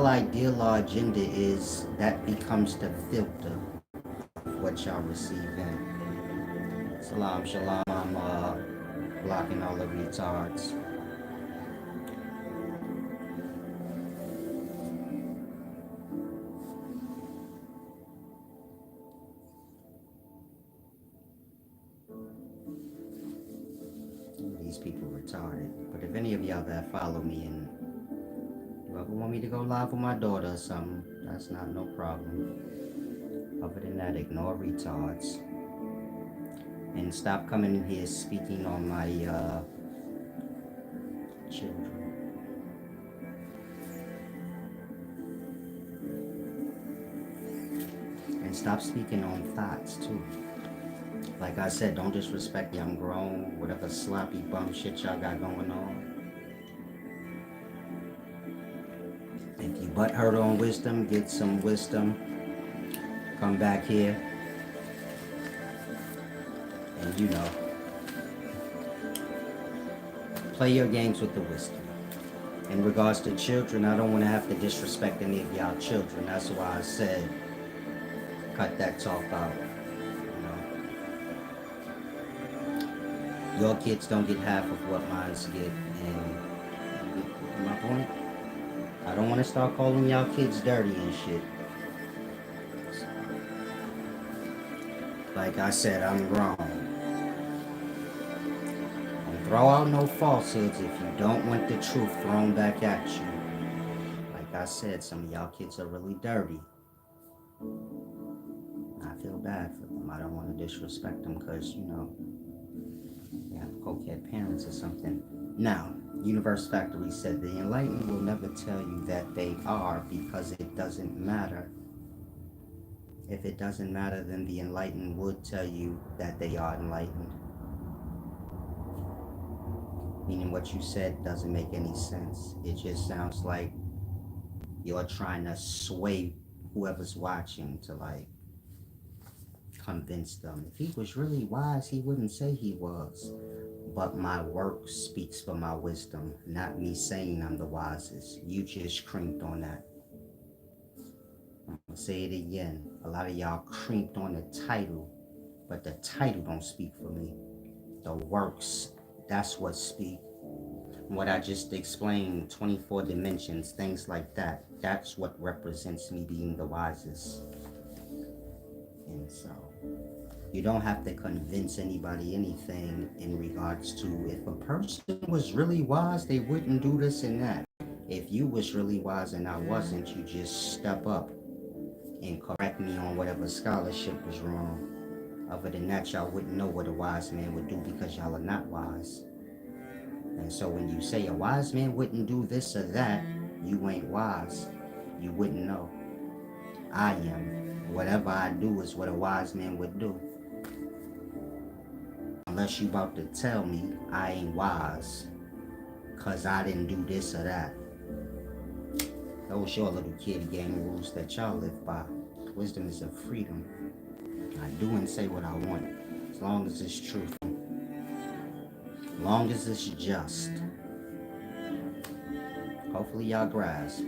ideal or agenda is, that becomes the filter of what y'all receive in. Salam, shalom, I'm blocking all the retards. These people retarded. But if any of y'all that follow me and whoever want me to go live with my daughter or something, that's not no problem. Other than that, ignore retards. And stop coming in here speaking on my children. And stop speaking on thoughts too. Like I said, don't disrespect me. I'm grown. Whatever sloppy bum shit y'all got going on. If you butt hurt on wisdom, get some wisdom. Come back here. And you know, play your games with the wisdom. In regards to children, I don't want to have to disrespect any of y'all children. That's why I said, cut that talk out. Your kids don't get half of what mines get, and my point, I don't want to start calling y'all kids dirty and shit. Like I said, I'm grown. Don't throw out no falsehoods if you don't want the truth thrown back at you. Like I said, some of y'all kids are really dirty. I feel bad for them. I don't want to disrespect them because, you know, they have cokehead parents or something. Now, Universe Factory said the enlightened will never tell you that they are because it doesn't matter. If it doesn't matter, then the enlightened would tell you that they are enlightened. Meaning what you said doesn't make any sense. It just sounds like you're trying to sway whoever's watching to like convince them. If he was really wise, he wouldn't say he was. But my work speaks for my wisdom, not me saying I'm the wisest. You just crimped on that. I'm gonna say it again. A lot of y'all crimped on the title, but the title don't speak for me. The works, that's what speak. What I just explained, 24 dimensions, things like that, that's what represents me being the wisest. And so, you don't have to convince anybody anything in regards to if a person was really wise, they wouldn't do this and that. If you was really wise and I wasn't, you just step up and correct me on whatever scholarship was wrong. Other than that, y'all wouldn't know what a wise man would do because y'all are not wise. And so when you say a wise man wouldn't do this or that, you ain't wise. You wouldn't know. I am. Whatever I do is what a wise man would do. Unless you about to tell me I ain't wise because I didn't do this or that. Those your little kid game rules that y'all live by. Wisdom is a freedom. I do and say what I want, as long as it's truthful. As long as it's just. Hopefully y'all grasp.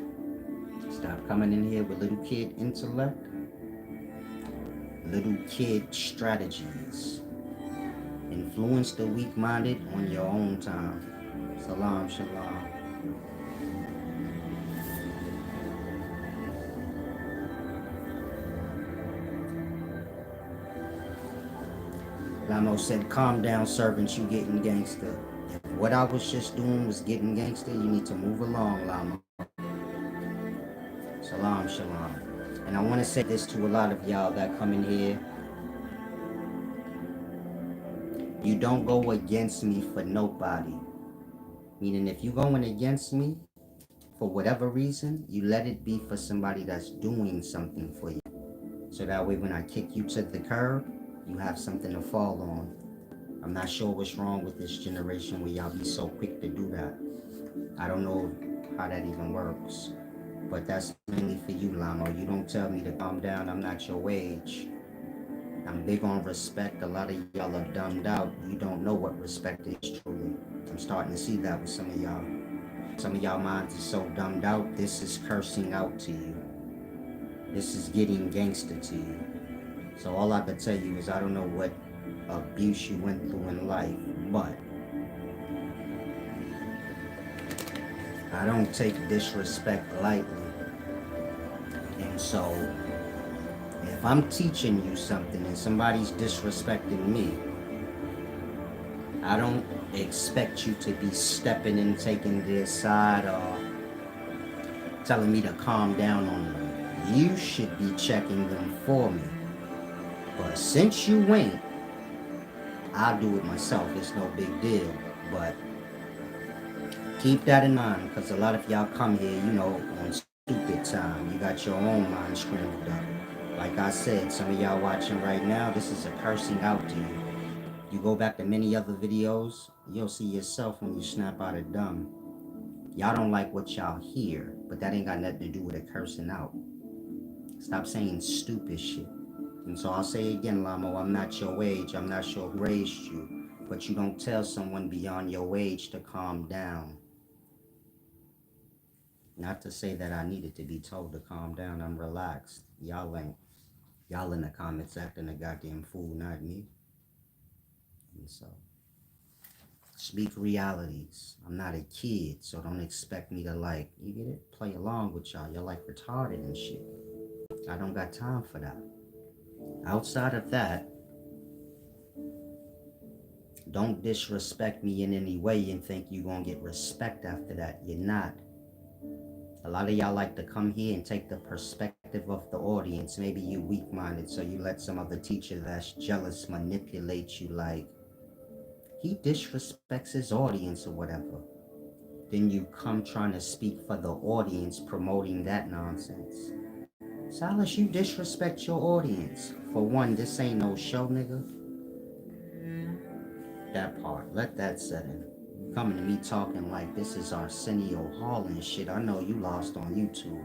Stop coming in here with little kid intellect, little kid strategies. Influence the weak-minded on your own time. Salam, shalom. Lamo said, calm down, servants, you getting gangster. If what I was just doing was getting gangster, you need to move along, Lamo. Salam, shalom. And I want to say this to a lot of y'all that come in here. You don't go against me for nobody. Meaning if you're going against me, for whatever reason, you let it be for somebody that's doing something for you. So that way when I kick you to the curb, you have something to fall on. I'm not sure what's wrong with this generation where y'all be so quick to do that. I don't know how that even works. But that's mainly for you, Lamo. You don't tell me to calm down. I'm not your age. I'm big on respect. A lot of y'all are dumbed out. You don't know what respect is truly. I'm starting to see that with some of y'all. Some of y'all minds are so dumbed out. This is cursing out to you. This is getting gangster to you. So all I can tell you is I don't know what abuse you went through in life, but I don't take disrespect lightly. And so if I'm teaching you something and somebody's disrespecting me, I don't expect you to be stepping and taking their side or telling me to calm down on them. You should be checking them for me. But since you ain't, I'll do it myself. It's no big deal. But keep that in mind, because a lot of y'all come here, on stupid time. You got your own mind scrambled up. Like I said, some of y'all watching right now, this is a cursing out to you. You go back to many other videos, you'll see yourself when you snap out of dumb. Y'all don't like what y'all hear, but that ain't got nothing to do with it cursing out. Stop saying stupid shit. And so I'll say again, Lamo, I'm not your age. I'm not sure who raised you. But you don't tell someone beyond your age to calm down. Not to say that I needed to be told to calm down. I'm relaxed. Y'all ain't. Y'all in the comments acting a goddamn fool, not me. And so, speak realities. I'm not a kid, so don't expect me to you get it? Play along with y'all. You're like retarded and shit. I don't got time for that. Outside of that, don't disrespect me in any way and think you're going to get respect after that. You're not. A lot of y'all like to come here and take the perspective of the audience. Maybe you weak-minded, so you let some other teacher that's jealous manipulate you like, he disrespects his audience or whatever. Then you come trying to speak for the audience promoting that nonsense. Silas, you disrespect your audience. For one, this ain't no show, nigga. That part, let that set in. Coming to me talking like this is Arsenio Hall and shit. I know you lost on YouTube.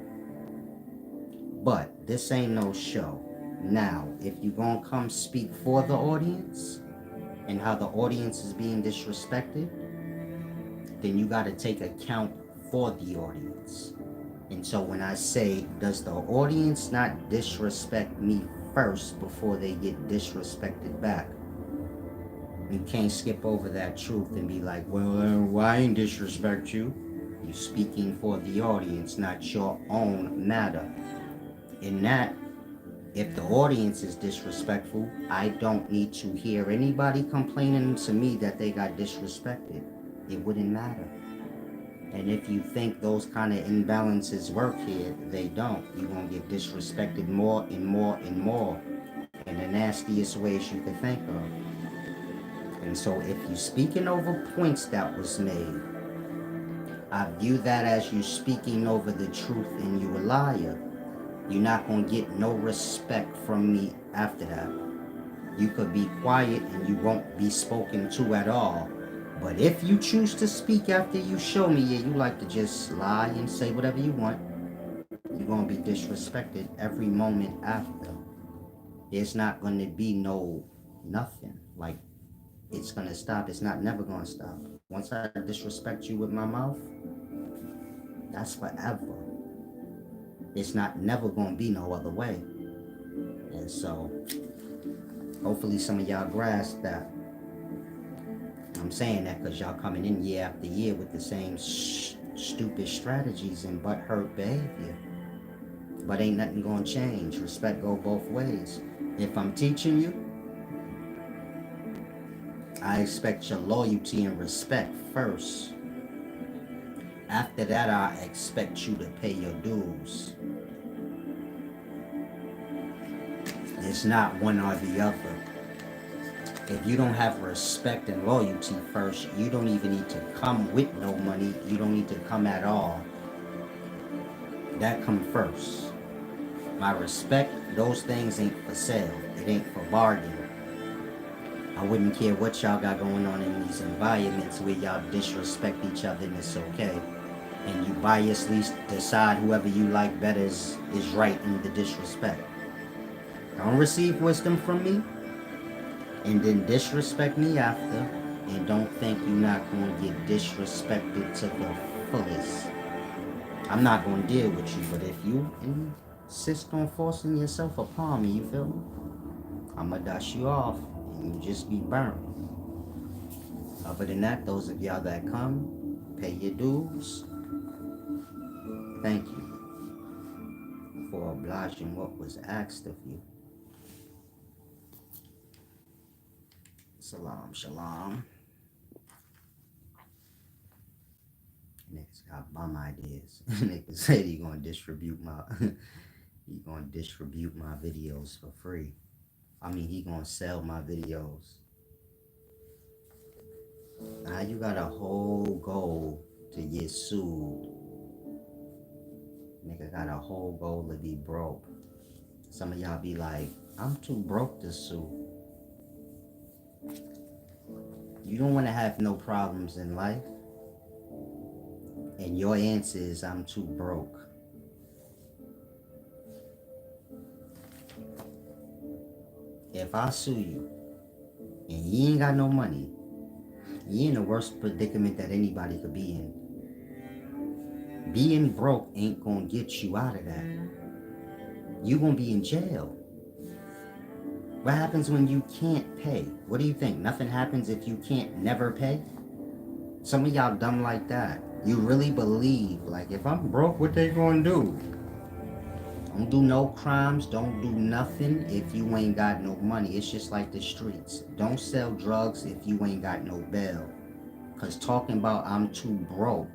But this ain't no show. Now, if you gonna come speak for the audience and how the audience is being disrespected, then you gotta take account for the audience. And so when I say, does the audience not disrespect me first before they get disrespected back? You can't skip over that truth and be like, well, why ain't disrespect you? You're speaking for the audience, not your own matter. In that, if the audience is disrespectful, I don't need to hear anybody complaining to me that they got disrespected. It wouldn't matter. And if you think those kind of imbalances work here, they don't. You're going to get disrespected more and more and more in the nastiest ways you could think of. And so if you're speaking over points that was made, I view that as you speaking over the truth and you a liar. You're not going to get no respect from me after that. You could be quiet and you won't be spoken to at all. But if you choose to speak after you show me, yeah, you like to just lie and say whatever you want, you're going to be disrespected every moment after. There's not going to be no nothing. Like, it's going to stop. It's not never going to stop. Once I disrespect you with my mouth, that's forever. It's not never going to be no other way. And so, hopefully some of y'all grasp that. I'm saying that because y'all coming in year after year with the same stupid strategies and butthurt behavior. But ain't nothing going to change. Respect go both ways. If I'm teaching you, I expect your loyalty and respect first. After that, I expect you to pay your dues. It's not one or the other. If you don't have respect and loyalty first, you don't even need to come with no money. You don't need to come at all. That come first. My respect, those things ain't for sale. It ain't for bargaining. I wouldn't care what y'all got going on in these environments where y'all disrespect each other and it's okay. And you biasly decide whoever you like better is right in the disrespect. Don't receive wisdom from me and then disrespect me after, and don't think you're not going to get disrespected to the fullest. I'm not going to deal with you, but if you insist on forcing yourself upon me, you feel me? I'm going to dust you off and you just be burnt. Other than that, those of y'all that come, pay your dues. Thank you for obliging what was asked of you. Salam, shalom. Niggas got bum ideas. Niggas said he gonna distribute my videos for free. I mean, he gonna sell my videos. Now you got a whole goal to get sued. Nigga got a whole goal to be broke. Some of y'all be like, I'm too broke to sue. You don't want to have no problems in life. And your answer is, I'm too broke. If I sue you and you ain't got no money, you in the worst predicament that anybody could be in. Being broke ain't gonna get you out of that. You gonna be in jail. What happens when you can't pay? What do you think? Nothing happens if you can't never pay? Some of y'all dumb like that. You really believe, like, if I'm broke, what they gonna do? Don't do no crimes, don't do nothing if you ain't got no money. It's just like the streets. Don't sell drugs if you ain't got no bail. Cause talking about I'm too broke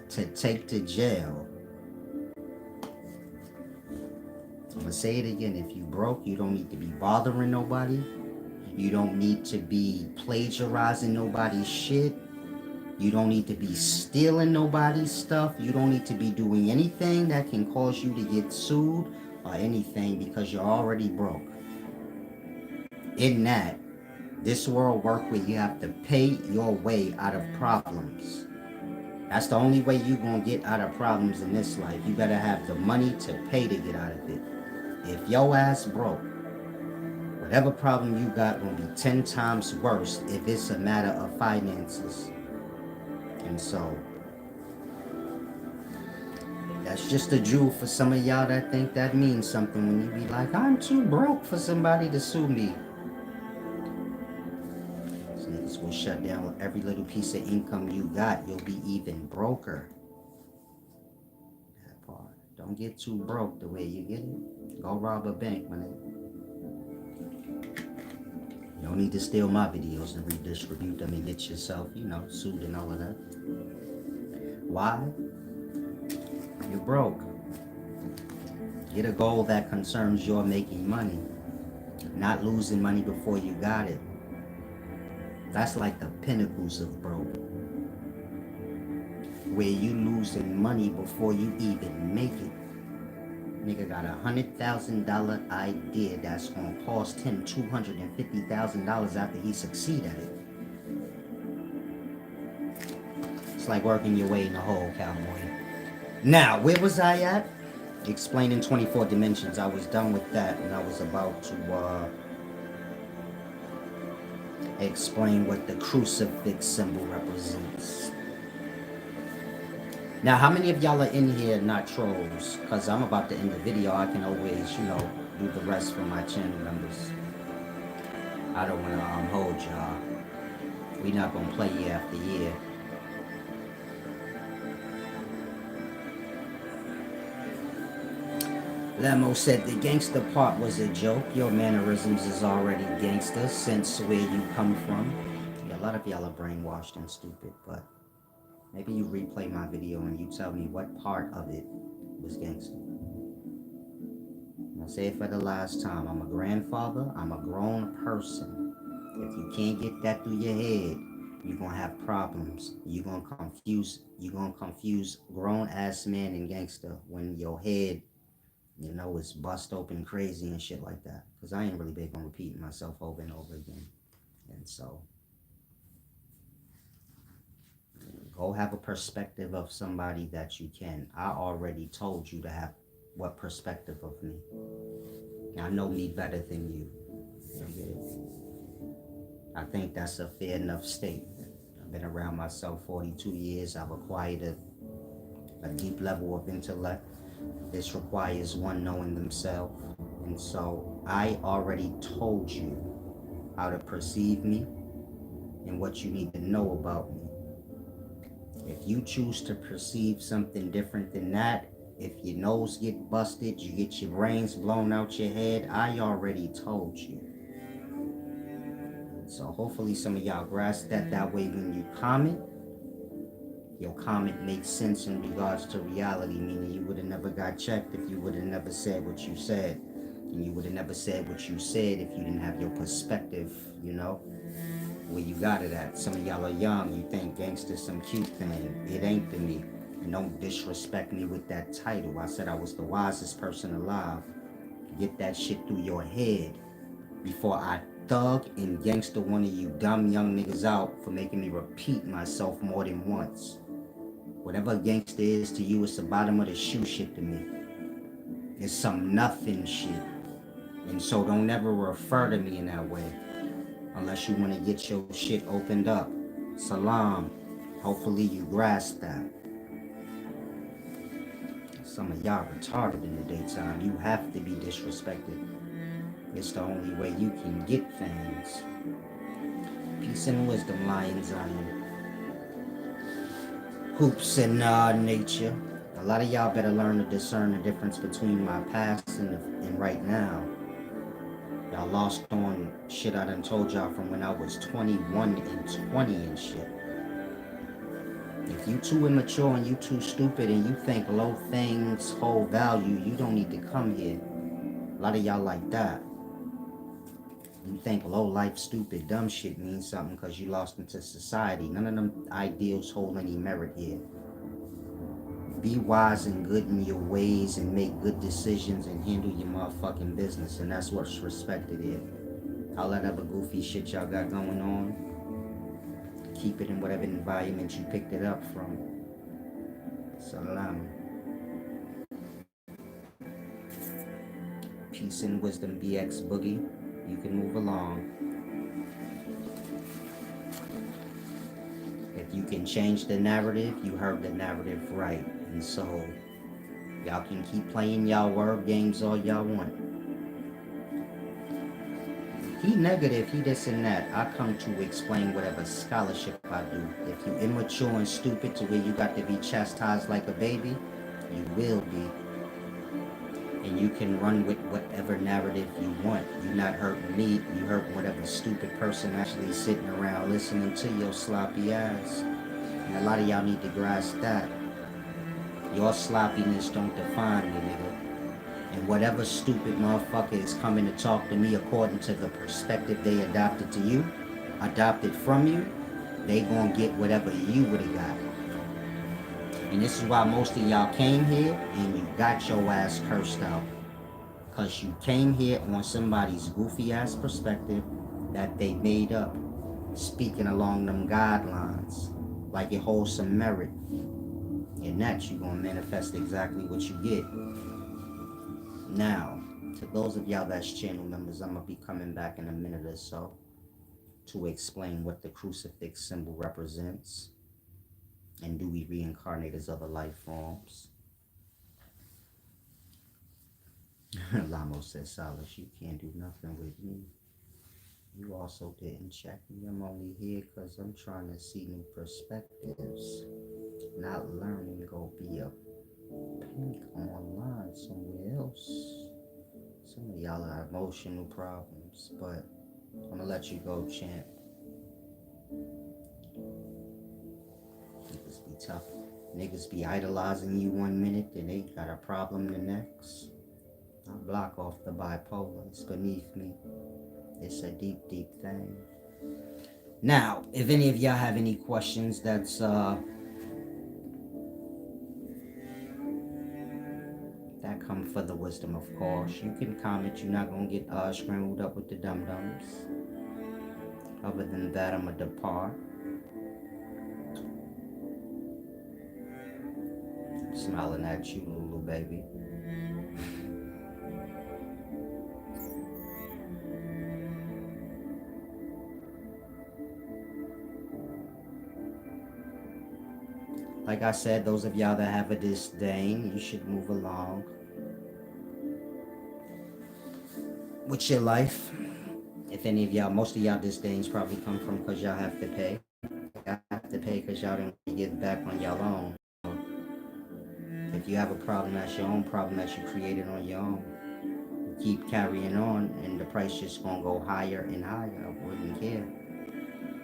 to take to jail. I'm gonna say it again. If you broke, you don't need to be bothering nobody. You don't need to be plagiarizing nobody's shit. You don't need to be stealing nobody's stuff. You don't need to be doing anything that can cause you to get sued or anything because you're already broke. In that, this world work where you have to pay your way out of problems. That's the only way you're going to get out of problems in this life. You better have the money to pay to get out of it. If your ass broke, whatever problem you got will be 10 times worse if it's a matter of finances. And so, that's just a jewel for some of y'all that think that means something when you be like, I'm too broke for somebody to sue me. These niggas will shut down every little piece of income you got. You'll be even broker. That part. Don't get too broke the way you get it. Go rob a bank, man. You don't need to steal my videos and redistribute them and get yourself, sued and all of that. Why? You're broke. Get a goal that concerns your making money, not losing money before you got it. That's like the pinnacles of broke, where you losing money before you even make it. Nigga got $100,000 idea that's gonna cost him $250,000 after he succeed at it. It's like working your way in the hole, cowboy. Now, where was I at? Explaining 24 dimensions. I was done with that and I was about to explain what the crucifix symbol represents. Now, how many of y'all are in here not trolls? Because I'm about to end the video. I can always, do the rest for my channel members. I don't want to hold y'all. We not going to play year after year. Lamo said the gangster part was a joke. Your mannerisms is already gangster since where you come from. Yeah, a lot of y'all are brainwashed and stupid, but maybe you replay my video and you tell me what part of it was gangster. I'll say it for the last time. I'm a grandfather. I'm a grown person. If you can't get that through your head, you're gonna have problems. You're gonna confuse grown ass man and gangster when your head it's bust open crazy and shit like that. Because I ain't really big on repeating myself over and over again. And so, go have a perspective of somebody that you can. I already told you to have what perspective of me. I know me better than you. I think that's a fair enough statement. I've been around myself 42 years. I've acquired a deep level of intellect. This requires one knowing themselves. And so I already told you how to perceive me and what you need to know about me. If you choose to perceive something different than that, if your nose get busted, you get your brains blown out your head, I already told you. So hopefully some of y'all grasp that. That way when you comment, your comment makes sense in regards to reality, meaning you would have never got checked if you would have never said what you said. And you would have never said what you said if you didn't have your perspective, where you got it at. Some of y'all are young, you think gangster's some cute thing. It ain't to me. And don't disrespect me with that title. I said I was the wisest person alive. Get that shit through your head before I thug and gangster one of you dumb young niggas out for making me repeat myself more than once. Whatever a gangster is to you, it's the bottom of the shoe shit to me. It's some nothing shit. And so don't ever refer to me in that way. Unless you want to get your shit opened up. Salam. Hopefully you grasp that. Some of y'all retarded in the daytime. You have to be disrespected. It's the only way you can get things. Peace and wisdom lie in Zion. Hoops in nature. A lot of y'all better learn to discern the difference between my past and right now. Y'all lost on shit I done told y'all from when I was 21 and 20 and shit. If you too immature and you too stupid and you think low things hold value, you don't need to come here. A lot of y'all like that. You think low life, stupid, dumb shit means something because you lost into society. None of them ideals hold any merit here. Be wise and good in your ways and make good decisions and handle your motherfucking business, and that's what's respected here. All that other goofy shit y'all got going on, keep it in whatever environment you picked it up from. Salam. Peace and wisdom, BX Boogie. You can move along. If you can change the narrative, you heard the narrative right. And so, y'all can keep playing y'all word games all y'all want. He negative, he this and that. I come to explain whatever scholarship I do. If you immature and stupid to where you got to be chastised like a baby, you will be. And you can run with whatever narrative you want. You're not hurting me, you hurting whatever stupid person actually sitting around listening to your sloppy ass. And a lot of y'all need to grasp that. Your sloppiness don't define me, nigga. And whatever stupid motherfucker is coming to talk to me according to the perspective they adopted to you, adopted from you, they gonna get whatever you would've got. And this is why most of y'all came here and you got your ass cursed out. Cause you came here on somebody's goofy ass perspective that they made up, speaking along them guidelines, like it holds some merit. And that you gonna manifest exactly what you get. Now, to those of y'all that's channel members, I'm gonna be coming back in a minute or so to explain what the crucifix symbol represents. And do we reincarnate as other life forms? Lamo says, Solace, you can't do nothing with me. You also didn't check me. I'm only here because I'm trying to see new perspectives. Not learning go be a pink online somewhere else. Some of y'all are emotional problems, but I'm gonna let you go, champ. Niggas be tough. Niggas be idolizing you one minute, then they got a problem the next. I block off the bipolar. It's beneath me. It's a deep, deep thing. Now, if any of y'all have any questions that's that come for the wisdom, of course, you can comment. You're not gonna get scrambled up with the dum-dums. Other than that, I'm going to depart. Smiling at you, little baby. Like I said, those of y'all that have a disdain, you should move along with your life. If any of y'all, most of y'all disdains probably come from because y'all have to pay. Y'all have to pay because y'all didn't get back on your own. If you have a problem, that's your own problem that you created on your own. You keep carrying on and the price just gonna go higher and higher. I wouldn't care.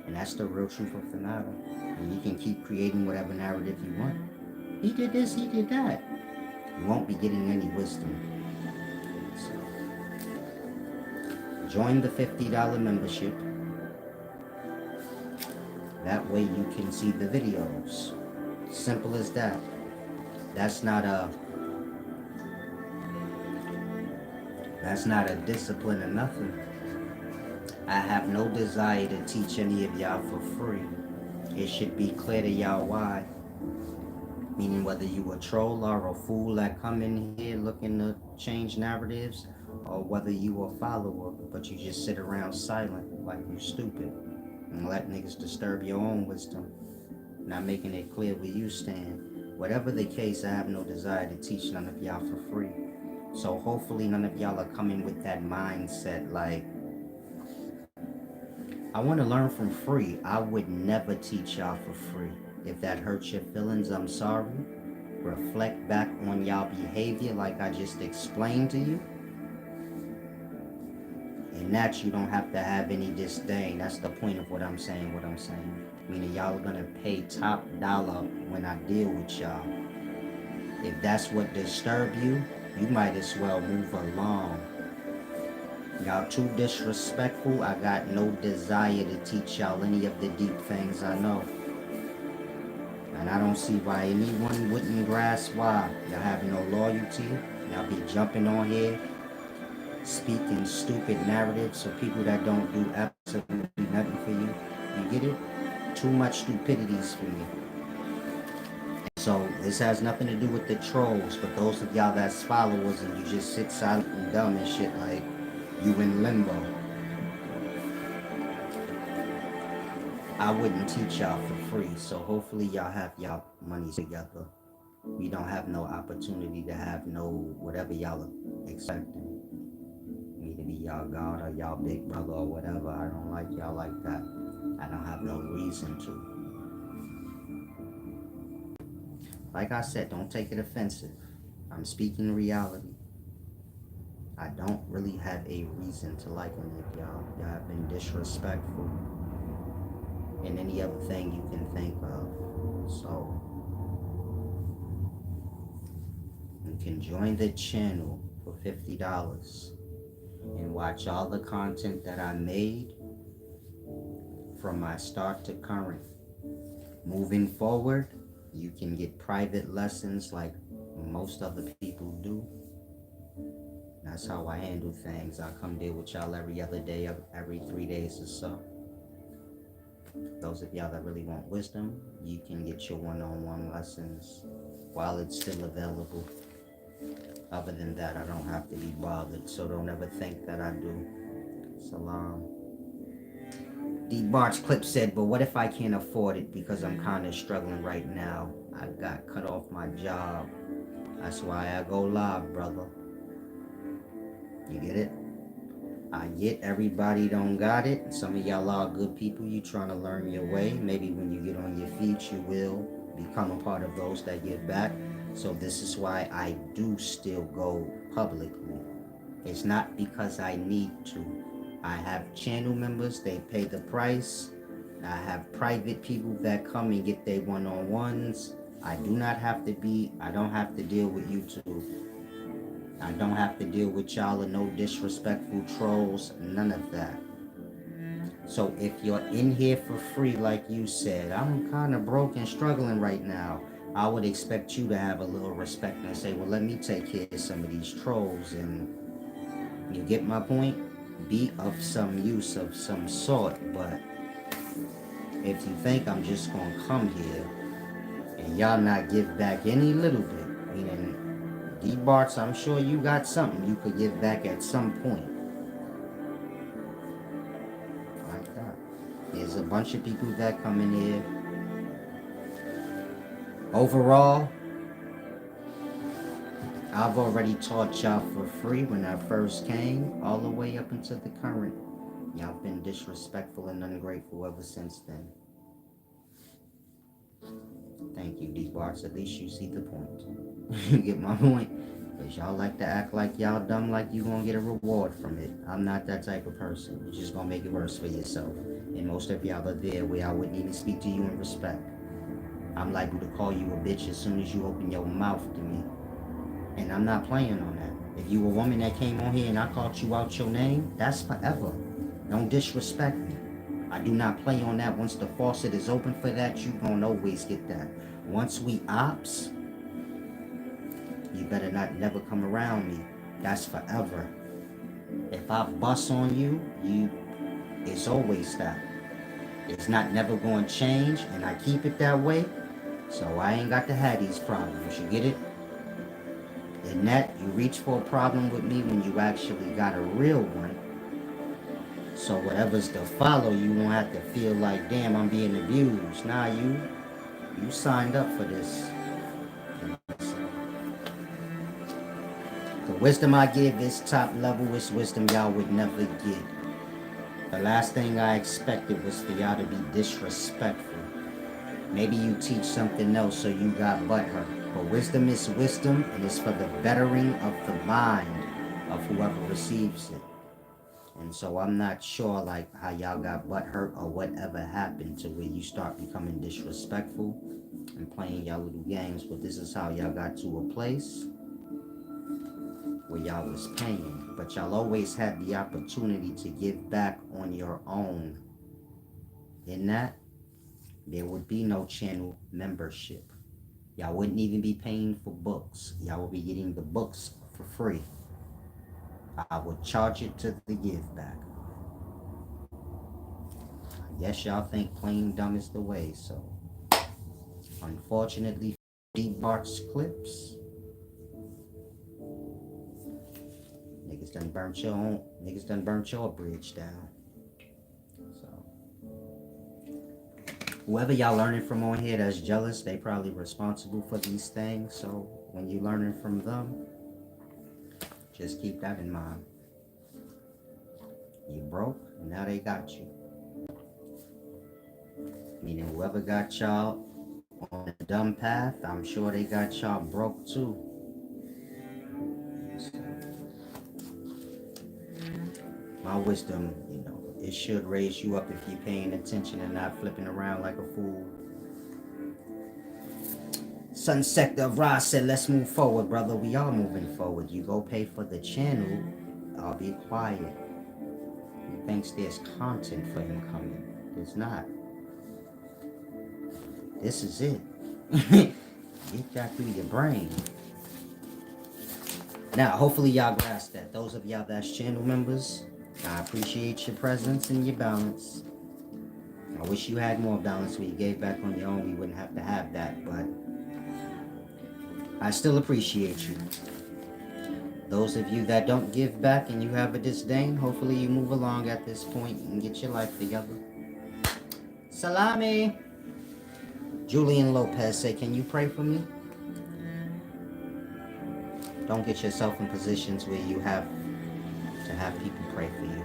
And that's the real truth of the matter. And you can keep creating whatever narrative you want. He did this, he did that. You won't be getting any wisdom. So, join the $50 membership. That way you can see the videos. Simple as that. That's not a discipline or nothing. I have no desire to teach any of y'all for free. It should be clear to y'all why. Meaning whether you a troll or a fool that come in here looking to change narratives, or whether you a follower, but you just sit around silent like you stupid and let niggas disturb your own wisdom, not making it clear where you stand. Whatever the case, I have no desire to teach none of y'all for free. So hopefully none of y'all are coming with that mindset like, I want to learn from free. I would never teach y'all for free. If that hurts your feelings, I'm sorry. Reflect back on y'all behavior like I just explained to you. And that you don't have to have any disdain. That's the point of what I'm saying. Meaning y'all are going to pay top dollar when I deal with y'all. If that's what disturbs you, you might as well move along. Y'all too disrespectful. I got no desire to teach y'all any of the deep things I know. And I don't see why anyone wouldn't grasp why. Y'all have no loyalty. Y'all be jumping on here, speaking stupid narratives for people that don't do absolutely nothing for you. You get it? Too much stupidities for me. So this has nothing to do with the trolls, but those of y'all that's followers and you just sit silent and dumb and shit like you in limbo. I wouldn't teach y'all for free, so hopefully y'all have y'all money together. We don't have no opportunity to have no whatever y'all are expecting. Me to be y'all God or y'all big brother or whatever. I don't like y'all like that. I don't have no reason to. Like I said, don't take it offensive. I'm speaking reality. I don't really have a reason to like any of y'all. Y'all have been disrespectful and any other thing you can think of. So you can join the channel for $50 and watch all the content that I made from my start to current. Moving forward, you can get private lessons like most other people do. That's how I handle things. I come deal with y'all every other day, every 3 days or so. Those of y'all that really want wisdom, you can get your one-on-one lessons while it's still available. Other than that, I don't have to be bothered, so don't ever think that I do. Salam. D. Bart's clip said, but what if I can't afford it because I'm kind of struggling right now? I got cut off my job. That's why I go live, brother. You get it? I get everybody don't got it. Some of y'all are good people. You trying to learn your way. Maybe when you get on your feet, you will become a part of those that get back. So this is why I do still go publicly. It's not because I need to. I have channel members, they pay the price. I have private people that come and get their one-on-ones. I don't have to deal with YouTube. I don't have to deal with y'all and no disrespectful trolls, none of that. So if you're in here for free, like you said, I'm kind of broke and struggling right now, I would expect you to have a little respect and say, well, let me take care of some of these trolls. And you get my point? be of some use of some sort, but if you think I'm just gonna come here and y'all not give back any little bit, meaning D-Barts, I'm sure you got something you could give back at some point. Like that. There's a bunch of people that come in here. Overall, I've already taught y'all for free when I first came, all the way up until the current. Y'all been disrespectful and ungrateful ever since then. Thank you, D-Barts. At least you see the point. You get my point? Because y'all like to act like y'all dumb, like you gonna get a reward from it. I'm not that type of person. You're just gonna make it worse for yourself. And most of y'all are there where I wouldn't even speak to you in respect. I'm liable to call you a bitch as soon as you open your mouth to me. And I'm not playing on that. If you a woman that came on here and I called you out your name, that's forever. Don't disrespect me. I do not play on that. Once the faucet is open for that, you gonna always get that. Once we ops, you better not never come around me. That's forever. If I bust on you, it's always that. It's not never going to change, and I keep it that way, so I ain't got to have these problems. You get it? In that, you reach for a problem with me when you actually got a real one. So whatever's to follow, you won't have to feel like, damn, I'm being abused. Nah, you signed up for this. The wisdom I give is top level. It's wisdom y'all would never get. The last thing I expected was for y'all to be disrespectful. Maybe you teach something else so you got butthurt. But wisdom is wisdom, and it's for the bettering of the mind of whoever receives it. And so I'm not sure like how y'all got butthurt or whatever happened to where you start becoming disrespectful and playing y'all little games. But this is how y'all got to a place where y'all was paying. But y'all always had the opportunity to give back on your own. In that, there would be no channel membership. Y'all wouldn't even be paying for books. Y'all would be getting the books for free. I would charge it to the give back. I guess y'all think playing dumb is the way, so unfortunately, D-Bart's clips, niggas done burnt your bridge down. So whoever y'all learning from on here that's jealous, they probably responsible for these things. So when you learning from them, just keep that in mind. You broke, now they got you. Meaning whoever got y'all on a dumb path, I'm sure they got y'all broke too. So, my wisdom, it should raise you up if you're paying attention and not flipping around like a fool. Sun Sector of Ra said, let's move forward, brother. We are moving forward. You go pay for the channel, I'll be quiet. He thinks there's content for him coming. There's not. This is it. Get that through your brain. Now, hopefully y'all grasp that. Those of y'all that's channel members, I appreciate your presence and your balance. I wish you had more balance when you gave back on your own. We wouldn't have to have that, but I still appreciate you. Those of you that don't give back and you have a disdain, hopefully you move along at this point and get your life together. Salami! Julian Lopez say, can you pray for me? Don't get yourself in positions where you have to have people pray for you.